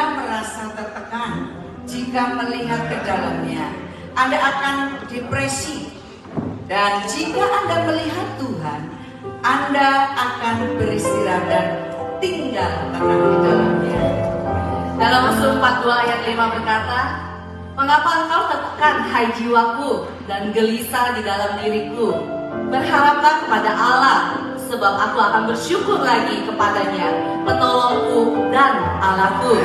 Anda merasa tertekan jika melihat ke dalamnya. Anda akan depresi. Dan jika Anda melihat Tuhan, Anda akan beristirahat dan tinggal tenang di dalamnya. Dalam Mazmur 42 ayat 5 berkata, "Mengapa engkau tertekan, hai jiwaku, dan gelisah di dalam diriku? Berharaplah kepada Allah, sebab aku akan bersyukur lagi kepadanya, penolongku dan Allahku."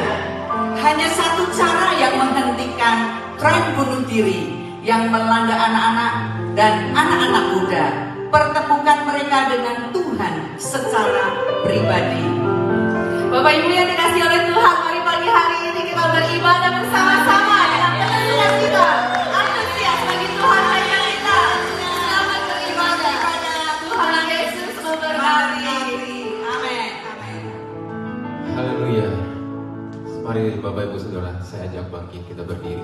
Hanya satu cara yang menghentikan tren bunuh diri yang melanda anak-anak dan anak-anak muda. Pertemukan mereka dengan Tuhan secara pribadi. Bapak Ibu yang dikasihi oleh Tuhan, mari pagi hari ini kita beribadah bersama-sama dengan penuh sukacita, antusias bagi Tuhan hanya kita. Selamat beribadah. Tuhan Yesus memberkati. Amin. Amin. Haleluya. Mari Bapak Ibu Saudara, saya ajak bangkit, kita berdiri.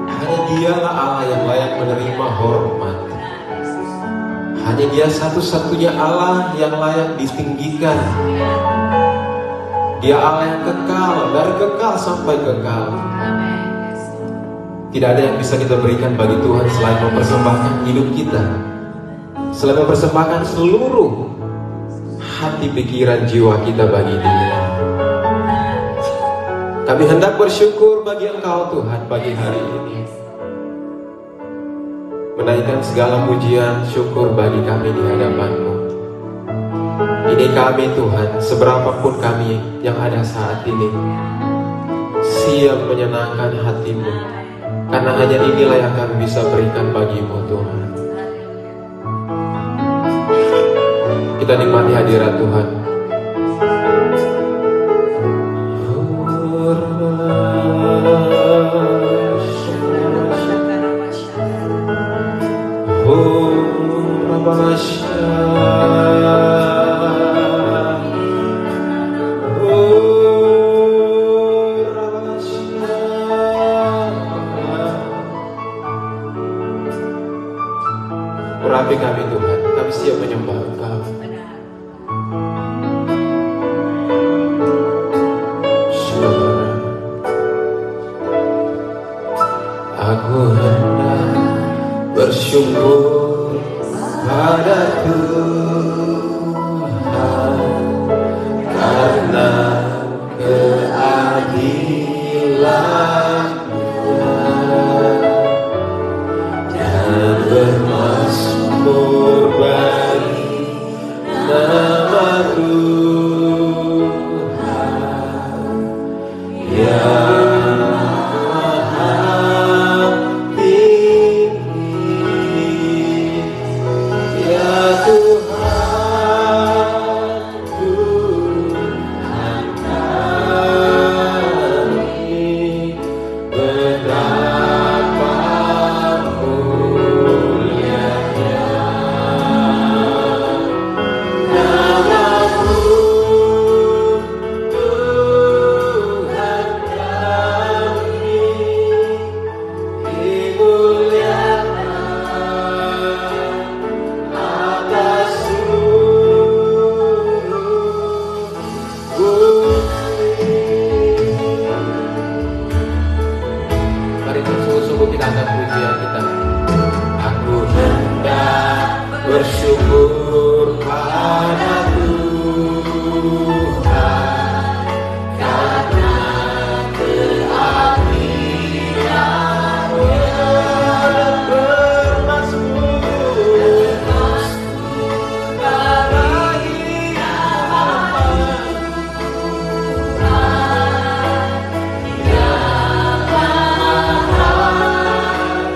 Hanya Dialah Allah yang layak menerima hormat. Hanya Dia satu-satunya Allah yang layak ditinggikan. Dia Allah yang kekal, dari kekal sampai kekal. Tidak ada yang bisa kita berikan bagi Tuhan selain mempersembahkan hidup kita, selain mempersembahkan seluruh hati, pikiran, jiwa kita bagi Dia. Kami hendak bersyukur bagi Engkau Tuhan pagi hari ini, menaikkan segala pujian syukur bagi kami di hadapan-Mu. Ini kami Tuhan, seberapapun kami yang ada saat ini, siap menyenangkan hati-Mu, karena hanya inilah yang kami bisa berikan bagi-Mu Tuhan. Kita nikmati hadirat Tuhan. Urapi kami Tuhan, kami siap menyembah Engkau. Aku hendak bersyukur pada Tuhan karena keadilan-Nya, dan bermazmur bagi nama Tuhan yang bersyukur pada Tuhan karena keadilan-Nya, dan bermazmur bagi nama Tuhan yang maha tinggi.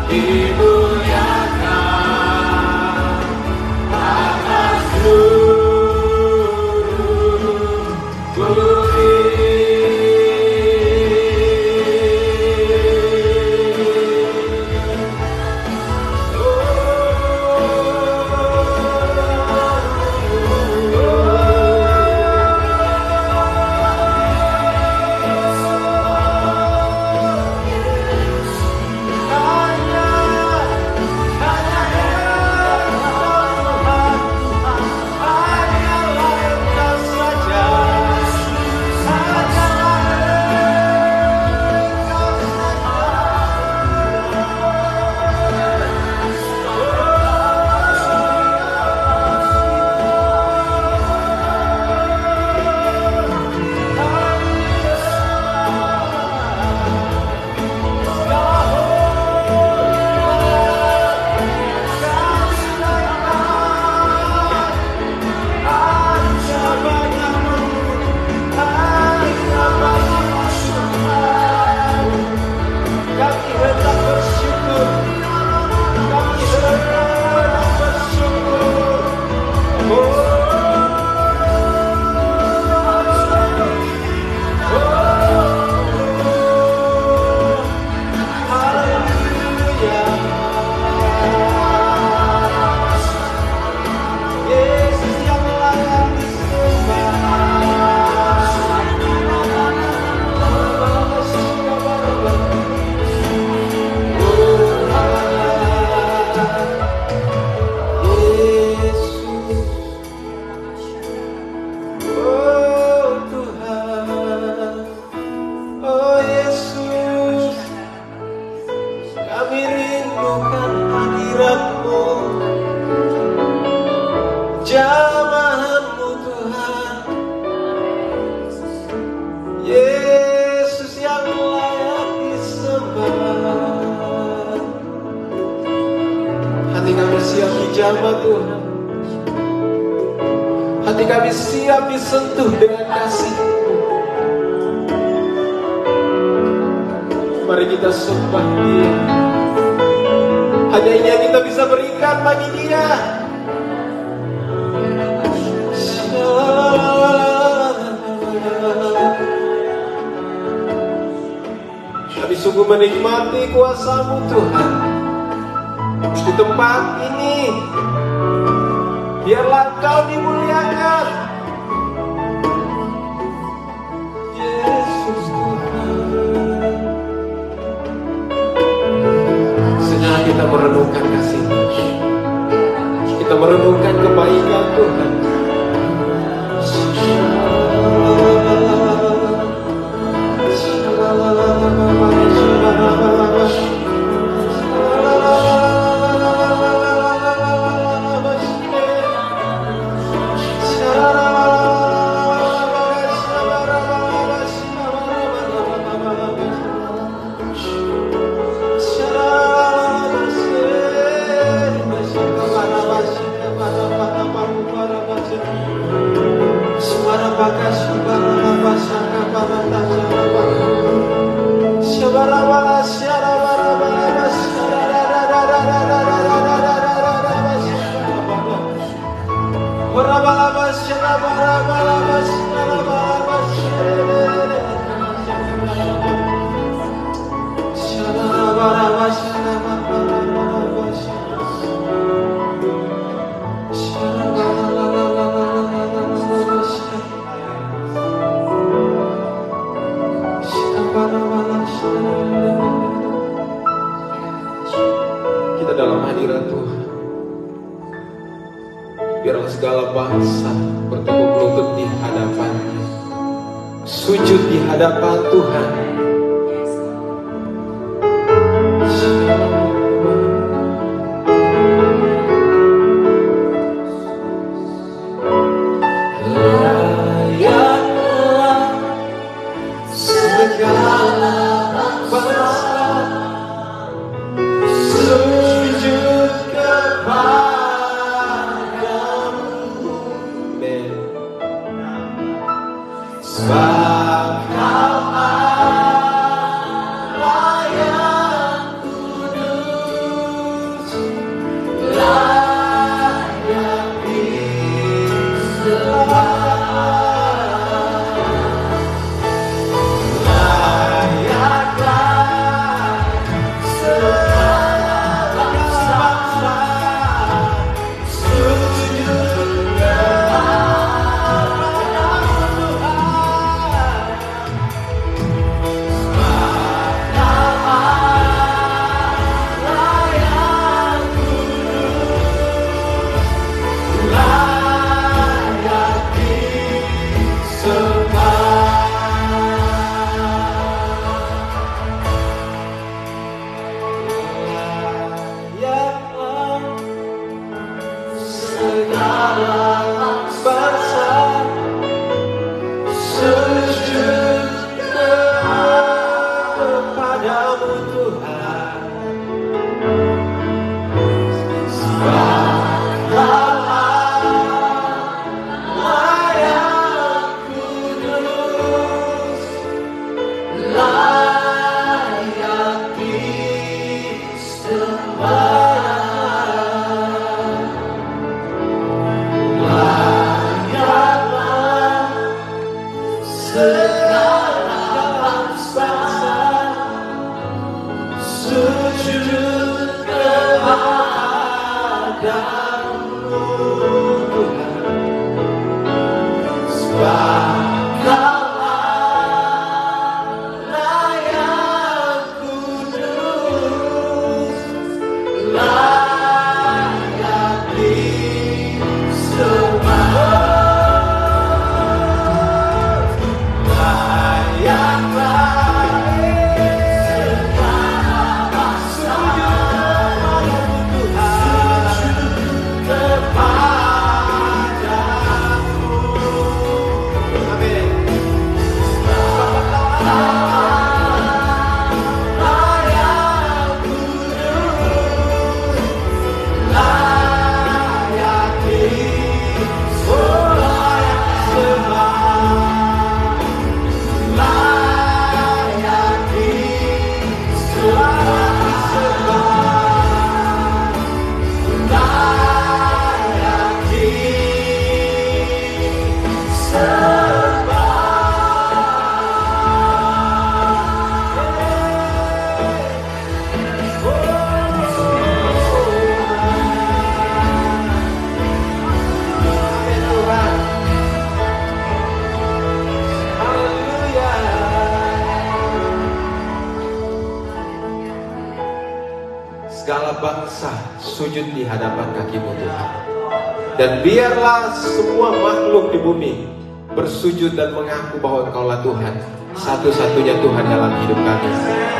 dimuliakan atas seluruh bumi. Jamahanmu Tuhan, Yesus yang layak disembah. Hati kami siap dijamah Tuhan, hati kami siap disentuh dengan kasih-Mu. Mari kita sembah Dia, hanya ini yang kita bisa berikan bagi Dia. Kami sungguh menikmati kuasa-Mu Tuhan di tempat ini. Biarlah Engkau dimuliakan, Yesus Tuhan. Sejenak kita merenungkan kasih-Mu, kita merenungkan kebaikan Tuhan. Kita dalam hadirat Tuhan. Biarlah segala bangsa bertekuk lutut di hadapan-Nya, sujud di hadapan Tuhan. Layaklah segala bangsa sujud kepadamu, sebab Kau Segala bangsa sujud di hadapan kaki-Mu Tuhan. Dan biarlah semua makhluk di bumi bersujud dan mengaku bahwa Engkaulah Tuhan, satu-satunya Tuhan dalam hidup kami.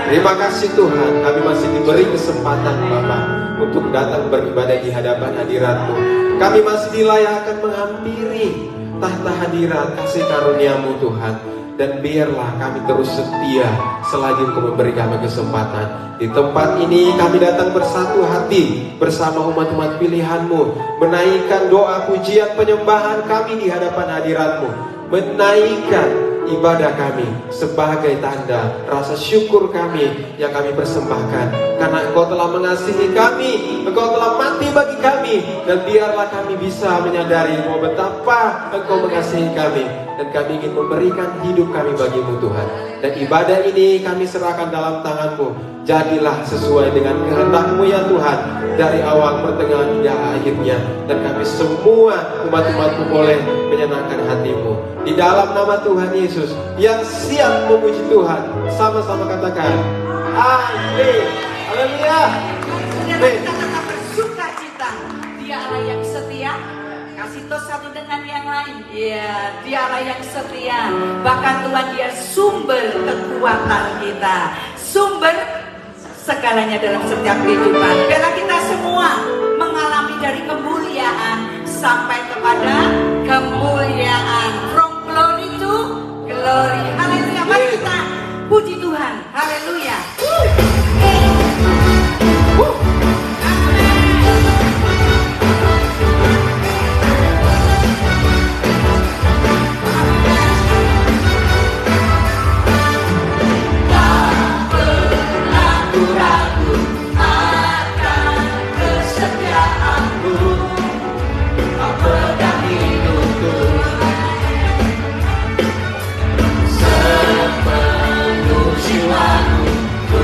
Terima kasih Tuhan, kami masih diberi kesempatan Bapa untuk datang beribadah di hadapan hadirat-Mu. Kami masih dilayakkan menghampiri tahta hadirat kasih karunia-Mu Tuhan. Dan biarlah kami terus setia selagi Engkau memberi kami kesempatan. Di tempat ini kami datang bersatu hati bersama umat-umat pilihan-Mu, menaikkan doa pujian penyembahan kami di hadapan hadirat-Mu, menaikkan ibadah kami sebagai tanda rasa syukur kami yang kami persembahkan. Karena Engkau telah mengasihi kami, Engkau telah mati bagi kami. Dan biarlah kami bisa menyadari bahwa betapa Engkau mengasihi kami, dan kami ingin memberikan hidup kami bagi-Mu Tuhan. Dan ibadah ini kami serahkan dalam tangan-Mu. Jadilah sesuai dengan kehendak-Mu ya Tuhan, dari awal, pertengahan hingga akhirnya. Dan kami semua umat-umat-Mu boleh menyenangkan hati-Mu. Di dalam nama Tuhan Yesus yang siap memuji Tuhan, sama-sama katakan amin. Haleluya. Kita tetap bersuka cita. Dia Allah yang setia. Kasih tos satu dengan yang lain. Ya, Dia Allah yang setia. Bahkan Tuhan Dia sumber kekuatan kita, sumber segalanya dalam setiap kehidupan. Biarlah kita semua mengalami dari kemuliaan sampai kepada kemuliaan. From glory to glory. Haleluya. Mari kita puji Tuhan. Haleluya. Sepenuh jiwaku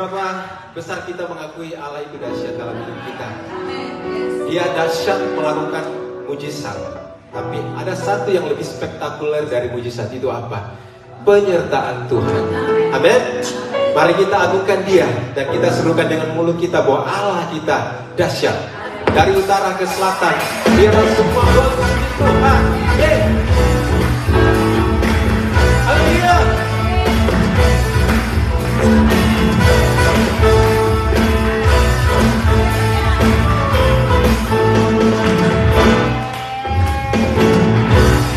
Seberapa besar kita mengakui Allah itu dahsyat dalam hidup kita. Dia dahsyat melakukan mujizat. Tapi ada satu yang lebih spektakuler dari mujizat itu apa? Penyertaan Tuhan. Amin. Mari kita agungkan Dia dan kita serukan dengan mulut kita bahwa Allah kita dahsyat. Dari utara ke selatan, biarlah semua memuji Tuhan. Haleluya.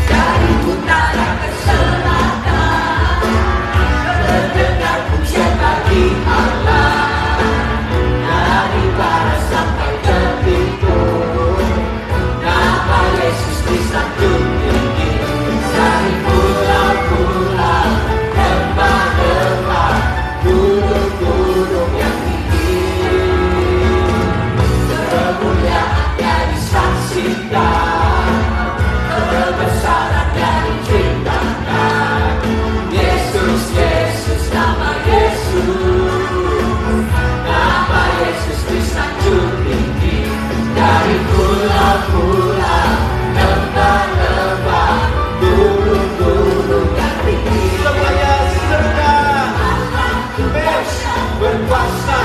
Dari utara ke selatan, terdengar pujian bagi Allah. Dari barat sampai ke timur, nama Yesus disanjung tinggi. Dari pulau-pulau, lembah-lembah, gunung-gunung yang tinggi, kemuliaannya disaksikan, kebesarannya diceritakan. Yesus, Yesus, nama Yesus, nama Yesus disanjung tinggi. Dari pulau-pulau, lembah-lembah, gunung-gunung yang tinggi, Semuanya serukan. berkuasa,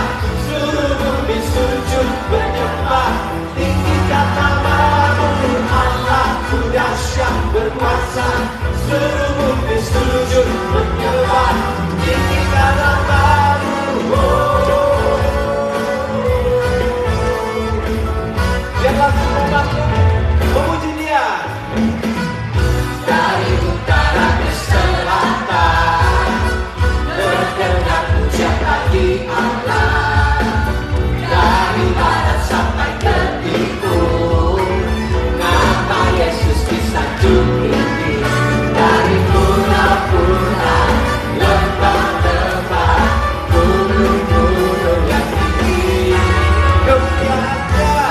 Seluruh bumi sujud menyembah, tinggikan nama-Mu Allah-Ku dahsyat berkuasa. Seluruh bumi sujud menyembah, tinggikan nama-Mu. Biarlah semua makhluk memuji Dia. dari utara ke selatan, terdengar pujian bagi Allah. Dari barat sampai ke timur, nama Yesus disanjung tinggi. Dari pulau-pulau, lembah-lembah, gunung-gunung yang tinggi, kemuliaannya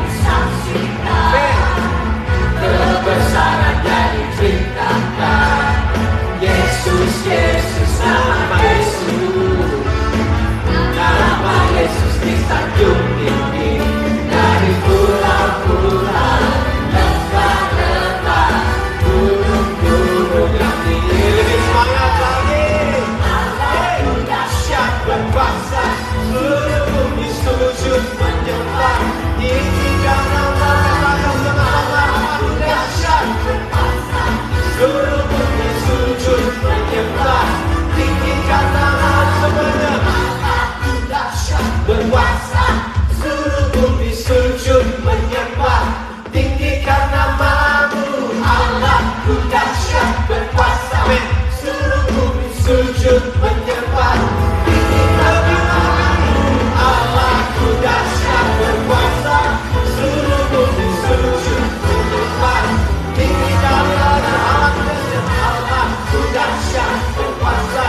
disaksikan, kebesarannya diceritakan. Yesus, Yesus, nama Yesus, nama Yesus disanjung tinggi. Dari pulau-pulau, lembah-lembah, gunung-gunung yang tinggi, Lebih semangat lagi. Allahku dahsyat berkuasa. Seluruh bumi sujud menyembah, tinggikan nama-Mu Allah-Ku dahsyat. Seluruh bumi sujud menyembah, tinggikan nama-Mu semuanya. Allahku dahsyat Berkuasa. Seluruh bumi sujud menyembah, tinggikan nama-Mu Allah-Ku dahsyat berkuasa. Amin. Seluruh bumi sujud menyembah, tinggikan nama-Mu Allah-Ku dahsyat berkuasa. Seluruh bumi sujud menyembah, tinggikan nama-Mu Allah-Ku dahsyat berkuasa.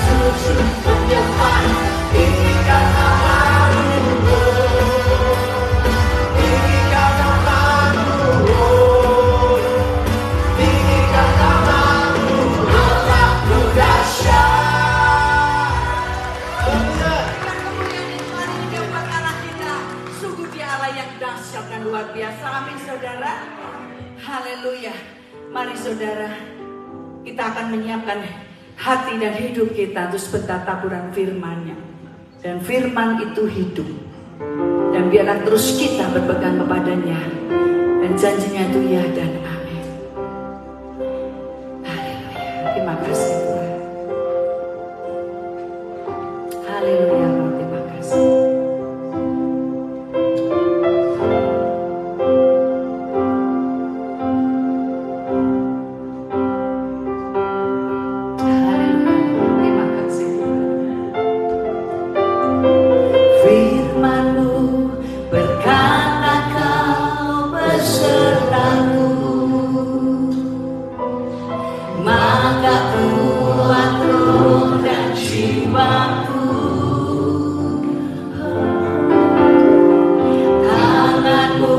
Sujud menyembah, tinggikan nama-Mu, tinggikan nama-Mu, tinggikan nama-Mu Allah-Ku dahsyat. Benar. kemuliaan Tuhan ini dia buat Allah kita. Sungguh dia Allah yang dahsyat dan luar biasa. Amin saudara. Haleluya. Mari saudara, kita akan menyiapkan hati dan hidup kita untuk sebentar taburan firman-Nya. Dan firman itu hidup. Dan biarlah terus kita berpegang kepadanya. Dan janjinya itu ya dan amin. Haleluya. Terima kasih Tuhan. Haleluya. Terima kasih. Terima kasih Firman-Mu berkata Kau besertaku, maka kuat roh dan jiwaku. Tangan-Mu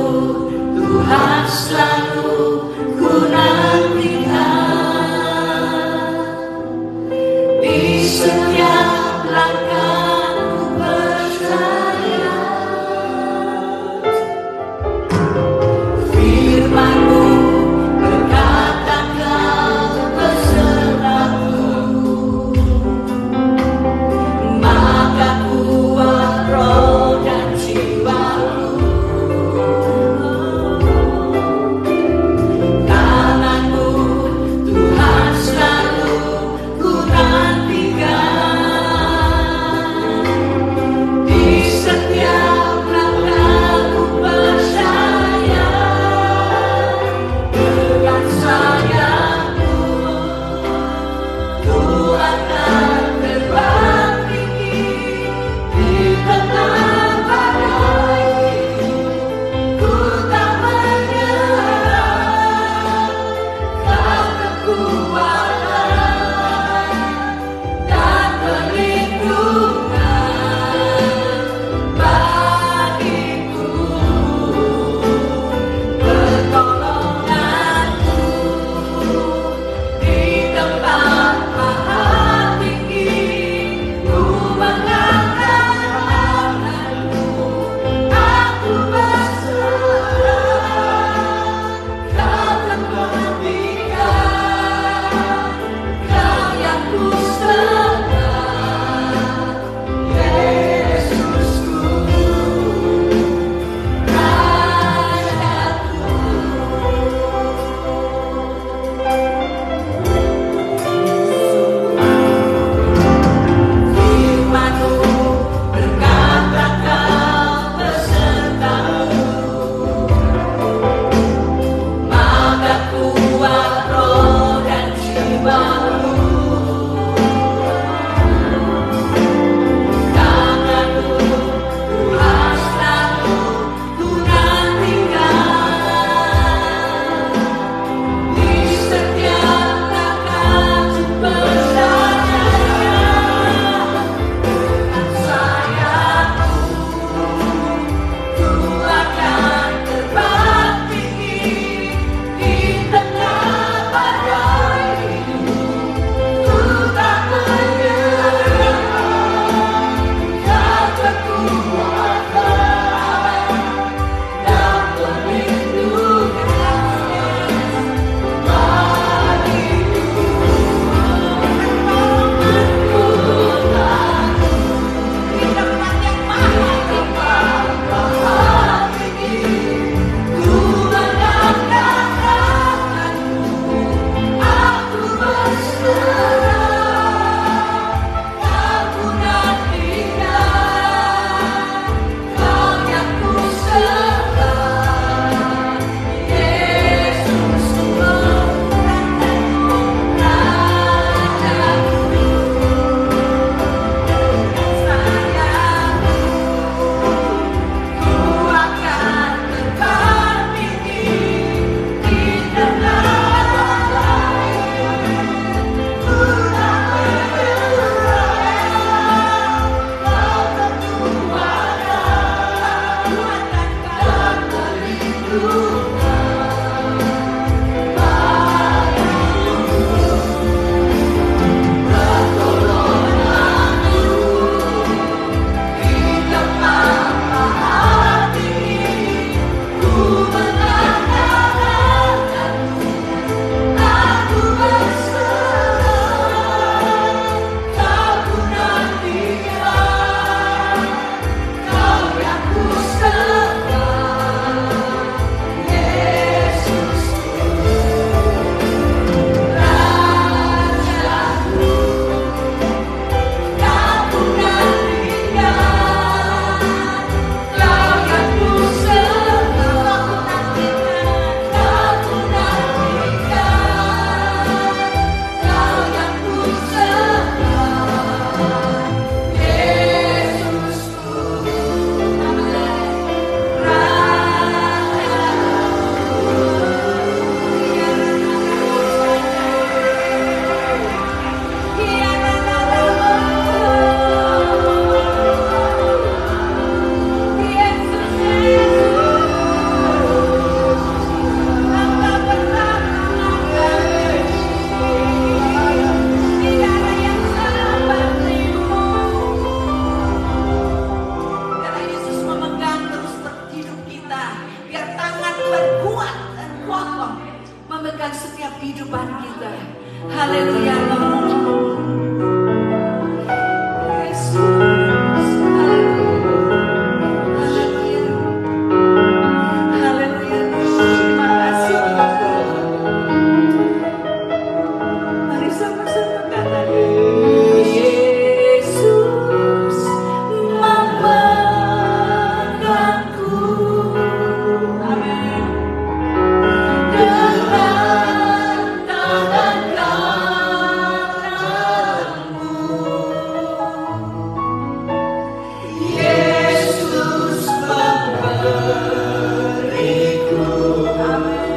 Tuhan selalu ku nantikan. Di kehidupan kita. Haleluya. Yesus, haleluya. Haleluya. Terima kasih. Mari sama-sama katakan, Yesus memegangku. Amin. Dengan tangan kananmu, Yesus memberiku, amin,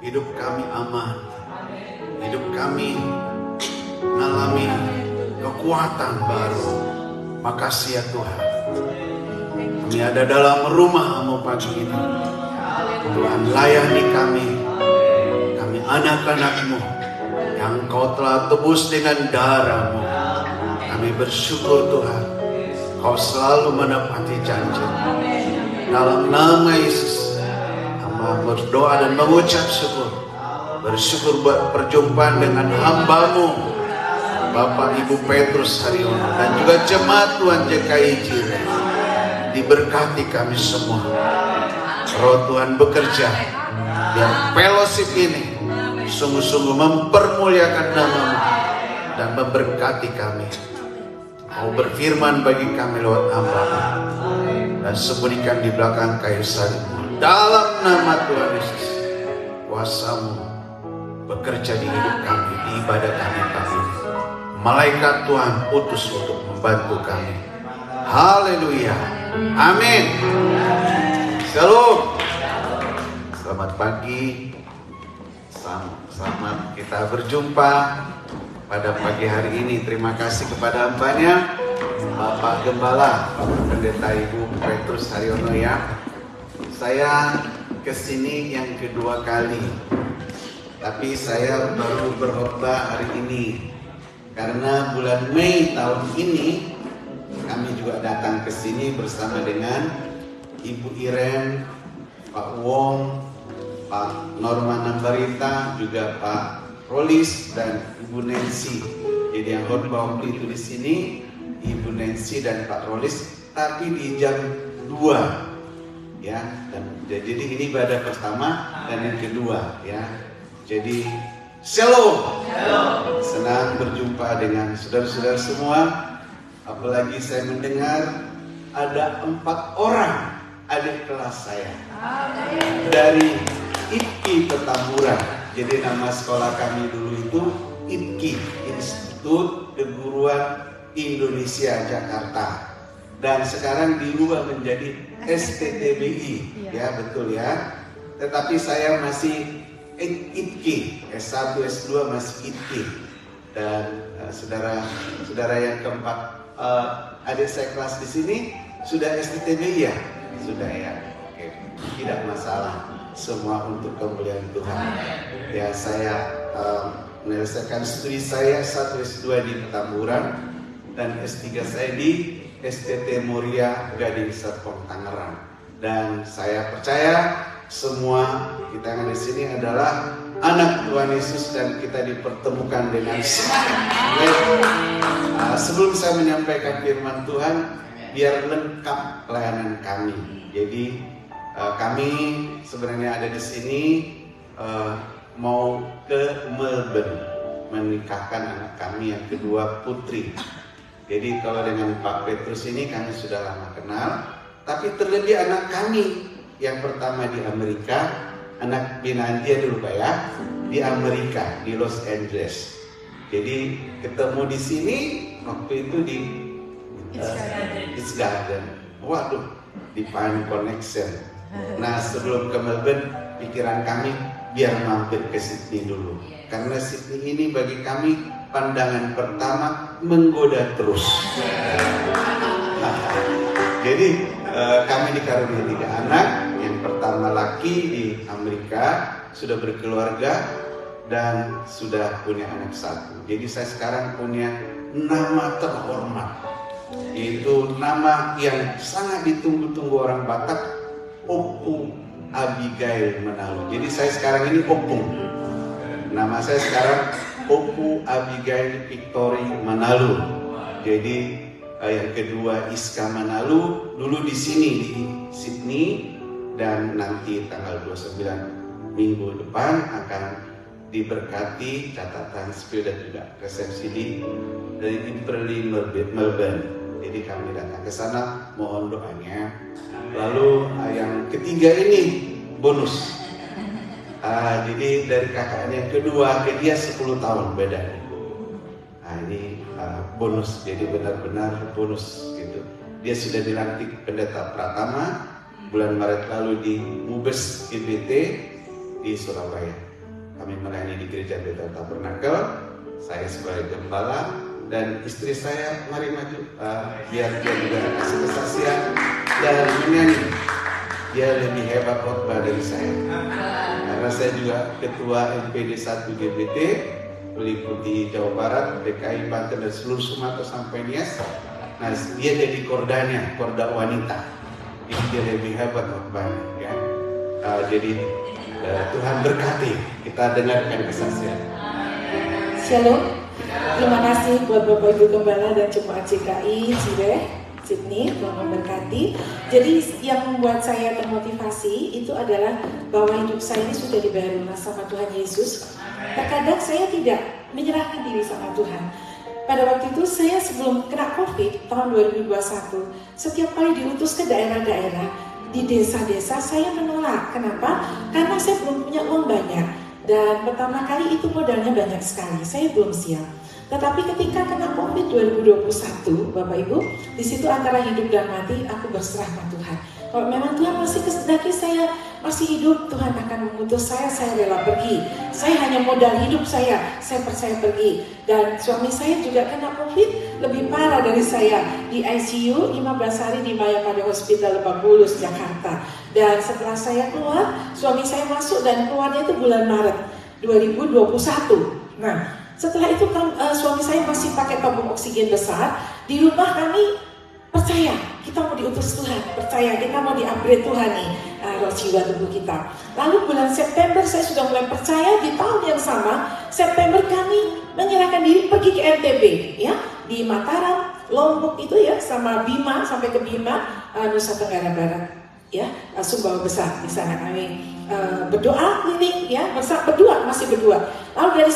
hidup kami aman, hidup kami mengalami kekuatan baru. Makasih ya Tuhan, kami ada dalam rumah-Mu pagi ini. Tuhan, layani kami anak-anak-Mu yang Kau telah tebus dengan darah-Mu. Kami bersyukur Tuhan, Kau selalu menepati janji. Dalam nama Yesus, hamba berdoa dan mengucap syukur. Bersyukur buat perjumpaan dengan hamba-Mu Bapak Ibu Petrus Haryono dan juga jemaat Tuhan JKI Jire. Diberkati kami semua. Roh Tuhan bekerja biar fellowship ini sungguh-sungguh mempermuliakan nama-Mu dan memberkati kami. Kau berfirman bagi kami lewat hamba-Mu dan sembunyikan di belakang kayu salib. Dalam nama Tuhan Yesus, kuasa-Mu bekerja di hidup kami, di ibadah kami pagi ini. Malaikat Tuhan utus untuk membantu kami. Haleluya. Amin. Shalom. Selamat pagi. Selamat kita berjumpa pada pagi hari ini. Terima kasih kepada hambanya Bapak Gembala, Bapak Pendeta Ibu Petrus Haryono ya. Saya kesini yang kedua kali, tapi saya baru berkhotbah hari ini karena bulan Mei tahun ini kami juga datang ke sini bersama dengan Ibu Iren, Pak Wong, Pak Norman Nambarita, juga Pak Rolis dan Ibu Nancy. Jadi yang khotbah waktu itu di sini Ibu Nancy dan Pak Rolis, tapi di jam 2 ya. Dan jadi ini ibadah pertama dan yang kedua ya. Jadi shalom. Senang berjumpa dengan saudara-saudara semua. Apalagi saya mendengar ada 4 orang adik kelas saya dari IPKI Petamburan. Jadi nama sekolah kami dulu itu IPKI, Institut Keguruan Indonesia Jakarta, dan sekarang dirubah menjadi STTBI, ya betul ya. Tetapi saya masih IPKI, S1, S2 masih IPKI. Dan saudara yang keempat, adik saya kelas di sini sudah STTBI ya? Sudah ya, oke, tidak masalah, semua untuk kemuliaan Tuhan. Ya, saya menyelesaikan studi saya S1 S2 di Petamburan dan S3 saya di STT Muria Gading Serpong Tangerang. Dan saya percaya semua kita yang di sini adalah anak Tuhan Yesus dan kita dipertemukan dengan sebelum saya menyampaikan firman Tuhan, biar lengkap pelayanan kami. Jadi kami sebenarnya ada di sini mau ke Melbourne menikahkan anak kami yang kedua, Putri. Jadi kalau dengan Pak Petrus ini kami sudah lama kenal, tapi terlebih anak kami yang pertama di Amerika, anak binaan dia dulu Pak ya, di Amerika, di Los Angeles. Jadi ketemu di sini waktu itu di It's Garden. Waduh, di Pine Connection. Nah, sebelum ke Melbourne, pikiran kami biar mampir ke Sydney dulu. Karena Sydney ini bagi kami pandangan pertama menggoda terus. Jadi kami dikaruniai 3 anak. Yang pertama laki di Amerika, sudah berkeluarga dan sudah punya anak 1. Jadi saya sekarang punya nama terhormat, yaitu nama yang sangat ditunggu-tunggu orang Batak, Opu Abigail Manalu. Jadi saya sekarang ini Opung. Nama saya sekarang Opu Abigail Victory Manalu. Jadi yang kedua Iska Manalu, dulu di sini di Sydney, dan nanti tanggal 29 minggu depan akan diberkati catatan spill dan juga resepsi dari Inverly Melbourne. Jadi kami datang ke sana, mohon doanya. Lalu yang ketiga ini bonus. Jadi dari kakaknya yang kedua ke dia 10 tahun beda. Ini bonus, jadi benar-benar bonus gitu. Dia sudah dilantik pendeta Pratama bulan Maret lalu di Mubes GBT di Surabaya. Kami melayani di Gereja Bethel Tabernakel. Saya sebagai gembala dan istri saya mari maju biar dia juga kasih kesaksian dan menyanyi. Dia lebih hebat khotbah dari saya. Karena saya juga ketua MPD 1 GBT meliputi Jawa Barat, DKI, Banten dan seluruh Sumatera sampai Nias. Nah, dia jadi kordanya, korda wanita. Jadi dia lebih hebat khotbahnya ya. Jadi Tuhan berkati, kita dengarkan kesaksian. Shalom, terima kasih buat Bapak Ibu Gembala dan Jemaat JKI Cireh, Sydney, Tuhan memberkati. Jadi yang membuat saya termotivasi itu adalah bahwa hidup saya ini sudah dibayar lunas sama Tuhan Yesus. Terkadang saya tidak menyerahkan diri sama Tuhan. Pada waktu itu saya sebelum kena COVID tahun 2021, setiap kali diutus ke daerah-daerah, di desa-desa saya menolak. Kenapa? Karena saya belum punya uang banyak. Dan pertama kali itu modalnya banyak sekali, saya belum siap. Tetapi ketika kena COVID 2021, Bapak Ibu, di situ antara hidup dan mati, aku berserah sama Tuhan. Kalau memang Tuhan masih kehendaki saya masih hidup, Tuhan akan mengutus saya rela pergi. Saya hanya modal hidup saya percaya pergi. Dan suami saya juga kena COVID lebih parah dari saya, di ICU 15 hari di Mayapada Hospital Lebak Bulus, Jakarta. Dan setelah saya keluar, suami saya masuk dan keluarnya itu bulan Maret 2021. Nah, setelah itu suami saya masih pakai tabung oksigen besar. Di rumah kami percaya kita mau diutus Tuhan, percaya kita mau di-upgrade Tuhan nih roh jiwa tubuh kita. Lalu bulan September saya sudah mulai percaya. Di tahun yang sama September kami menyerahkan diri pergi ke NTB ya, di Mataram Lombok itu ya, sama Bima, sampai ke Bima, Nusa Tenggara Barat, ya, Sumbawa Besar. Di sana kami berdoa keliling, ya, berdua, masih berdua. Lalu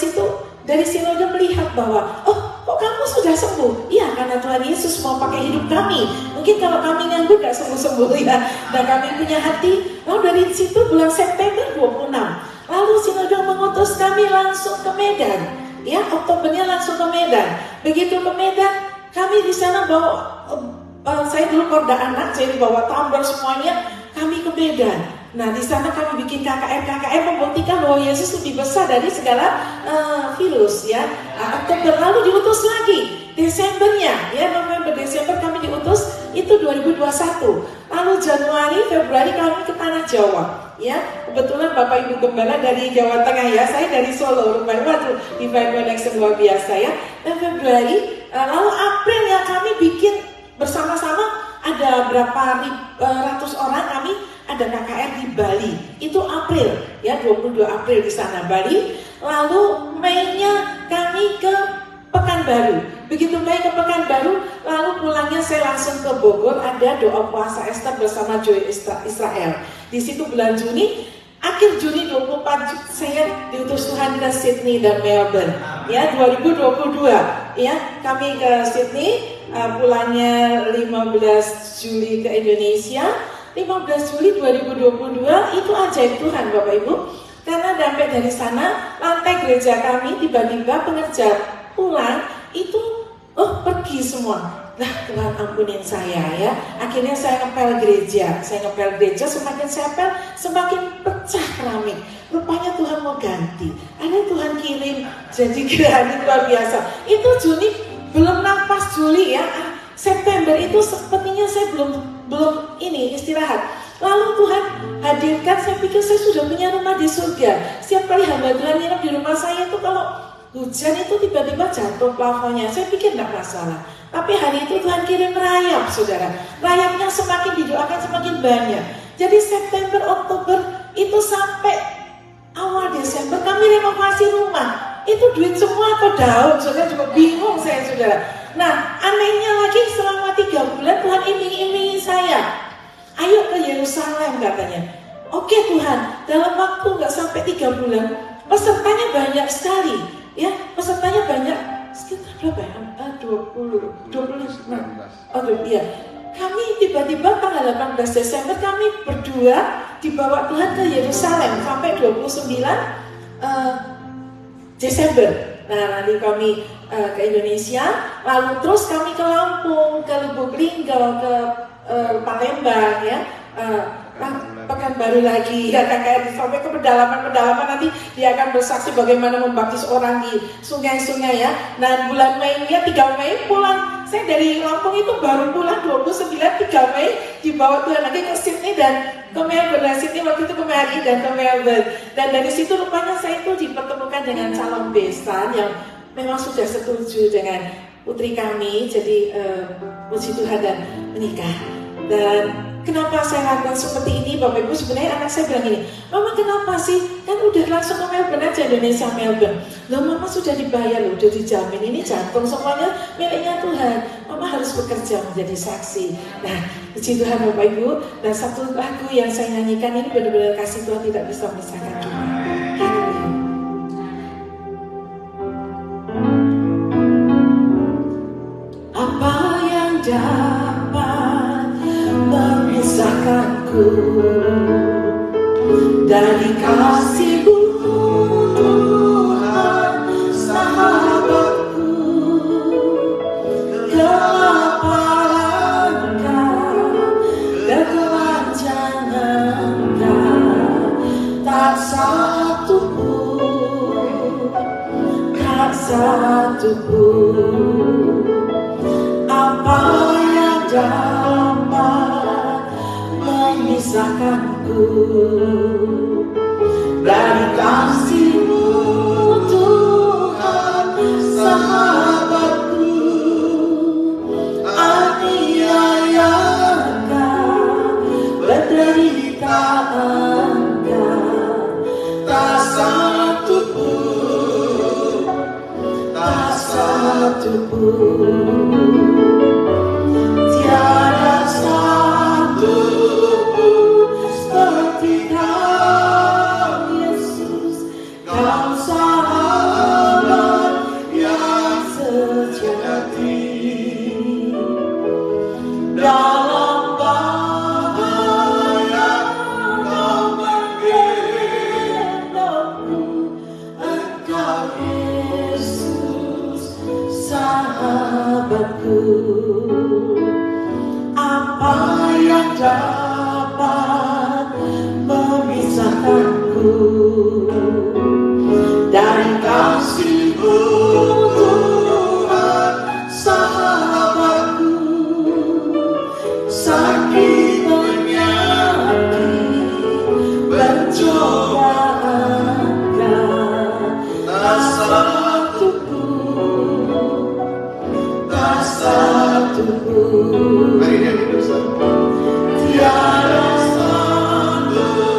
dari sinode melihat bahwa, oh, kok kamu sudah sembuh? Iya, karena Tuhan Yesus mau pakai hidup kami. Mungkin kalau kami nganggur gak sembuh-sembuh, ya. Dan kami punya hati. Lalu dari situ bulan September 26, lalu sinode mengutus kami langsung ke Medan. Ya, Oktobernya langsung ke Medan. Begitu ke Medan, kami di sana bawa, saya dulu korda anak, saya dibawa tumbler semuanya, kami ke Medan. Nah, di sana kami bikin KKR membuktikan bahwa Yesus lebih besar dari segala virus, ya. Oktober lalu diutus lagi, Desembernya, ya, November, Desember kami diutus itu 2021. Lalu Januari, Februari kami ke Tanah Jawa, ya. Kebetulan Bapak Ibu Gembala dari Jawa Tengah, ya, saya dari Solo, waduh, Divine Connection luar biasa, ya. Dan Februari, lalu April ya kami bikin bersama-sama, ada berapa ratus orang kami ada KKR di Bali. Itu April, ya, 22 April di sana Bali. Lalu Mei-nya kami ke Pekanbaru. Begitu Mei ke Pekanbaru, lalu pulangnya saya langsung ke Bogor, ada doa puasa Esther bersama Joy Israel. Di situ bulan Juni, akhir Juni 24 saya diutus Tuhan ke Sydney dan Melbourne. Ya, 2022, ya, kami ke Sydney, pulangnya 15 Juli ke Indonesia. 15 Juli 2022 itu ajaib Tuhan Bapak Ibu. Karena sampai dari sana, lantai gereja kami tiba-tiba pengerja pulang itu pergi semua. Nah, Tuhan ampunin saya, ya. Akhirnya saya ngepel gereja. Semakin saya pel, semakin pecah keramik. Rupanya Tuhan mau ganti. Ada Tuhan kirim jadi gerhana luar biasa. Itu Juni belum nafas Juli, ya. September itu sepertinya saya belum ini istirahat. Lalu Tuhan hadirkan, saya pikir saya sudah punya rumah di surga. Setiap kali hamba Tuhan nginep di rumah saya itu kalau hujan itu tiba-tiba jatuh plafonnya, saya pikir tidak masalah. Tapi hari itu Tuhan kirim rayap, saudara. Rayapnya semakin didoakan semakin banyak. Jadi September, Oktober itu sampai awal Desember kami renovasi rumah. Itu duit semua atau daun, saudara, juga bingung saya, saudara. Nah, anehnya lagi selama 3 bulan Tuhan iming-imingi saya. Ayo ke Yerusalem katanya. Oke Tuhan, dalam waktu nggak sampai 3 bulan, pesertanya banyak sekali. Ya, pesertanya banyak, sekitar berapa ya? 26. Oh iya. Kami tiba-tiba tanggal 18 Desember kami berdua dibawa Tuhan ke Yerusalem sampai 29 Desember. Nah, nanti kami ke Indonesia, lalu terus kami ke Lampung, ke Lubuk Linggau, ke Palembang, ya. Pekanbaru lagi, ya, KKR sampai ke pedalaman nanti dia akan bersaksi bagaimana membaptis orang di sungai-sungai, ya. Nah, bulan Mei, ya, 3 Mei pulang. Saya dari Lampung itu baru pulang 29, 3 Mei dibawa Tuhan lagi ke Sydney dan ke Melbourne. Sydney waktu itu ke Mary dan ke Melbourne. Dan dari situ rupanya saya itu dipertemukan dengan calon besan yang memang sudah setuju dengan putri kami, jadi puji Tuhan dan menikah. Dan kenapa saya lakukan seperti ini, Bapak Ibu? Sebenarnya anak saya bilang gini, Mama kenapa sih? Kan udah langsung ke Melbourne aja, Indonesia Melbourne. Loh, Mama sudah dibayar loh, udah dijamin, ini jantung semuanya miliknya Tuhan. Mama harus bekerja menjadi saksi. Nah, puji Tuhan Bapak Ibu. Dan satu lagu yang saya nyanyikan ini benar-benar kasih Tuhan tidak bisa memisahkan kita. Haleluya. Apa yang dapat memisahkanku dari kasih-Mu Tuhan sahabatku? Kelaparan kekelanjangan tak satu pun, tak satu pun. Apa yang dapat memisahkanku dari kasih-Mu Tuhan sahabatku? Aniaya penderitaan tak satu pun, tak satu pun. dapat memisahkanku dari kasih-Mu Tuhan, sahabatku. Sakit penyakit bercobaan tak satupun. Mari nyanyi bersama. Tiada satupun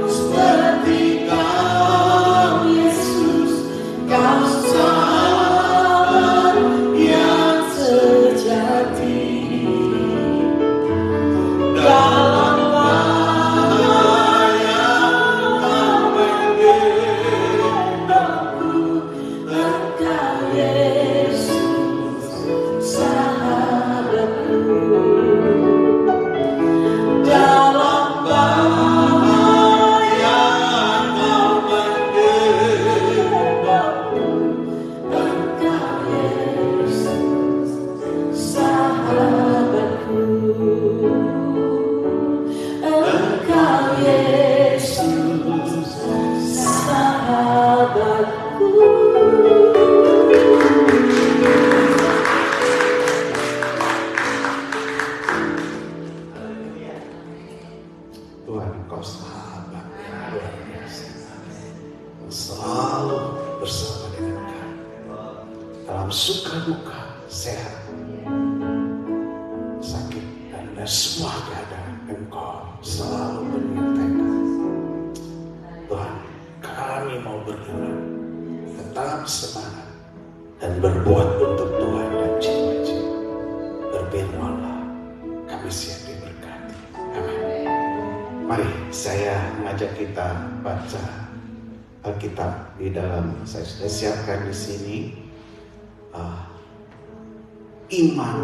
seperti Kau Yesus, Kau sahabat yang sejati. Dalam bahaya Kau menggendongku, Engkau Yesus sahabatku. Dalam bahaya Kau menggendongku, Engkau Yesus sahabatku. Engkau Yesus sahabatku. Tuhan, Engkau sahabat yang luar biasa, yang selalu bersama dengan kami dalam suka duka, sehat, sakit, dan semua keadaan. Engkau selalu menyertai kami. Tuhan, kami mau beriman, tetap semangat, dan berbuat untuk Tuhan dan jiwa-jiwa. Berfirmanlah, kami siap diberkati. Amin. Mari saya mengajak kita baca Alkitab di dalam, saya sudah siapkan di sini iman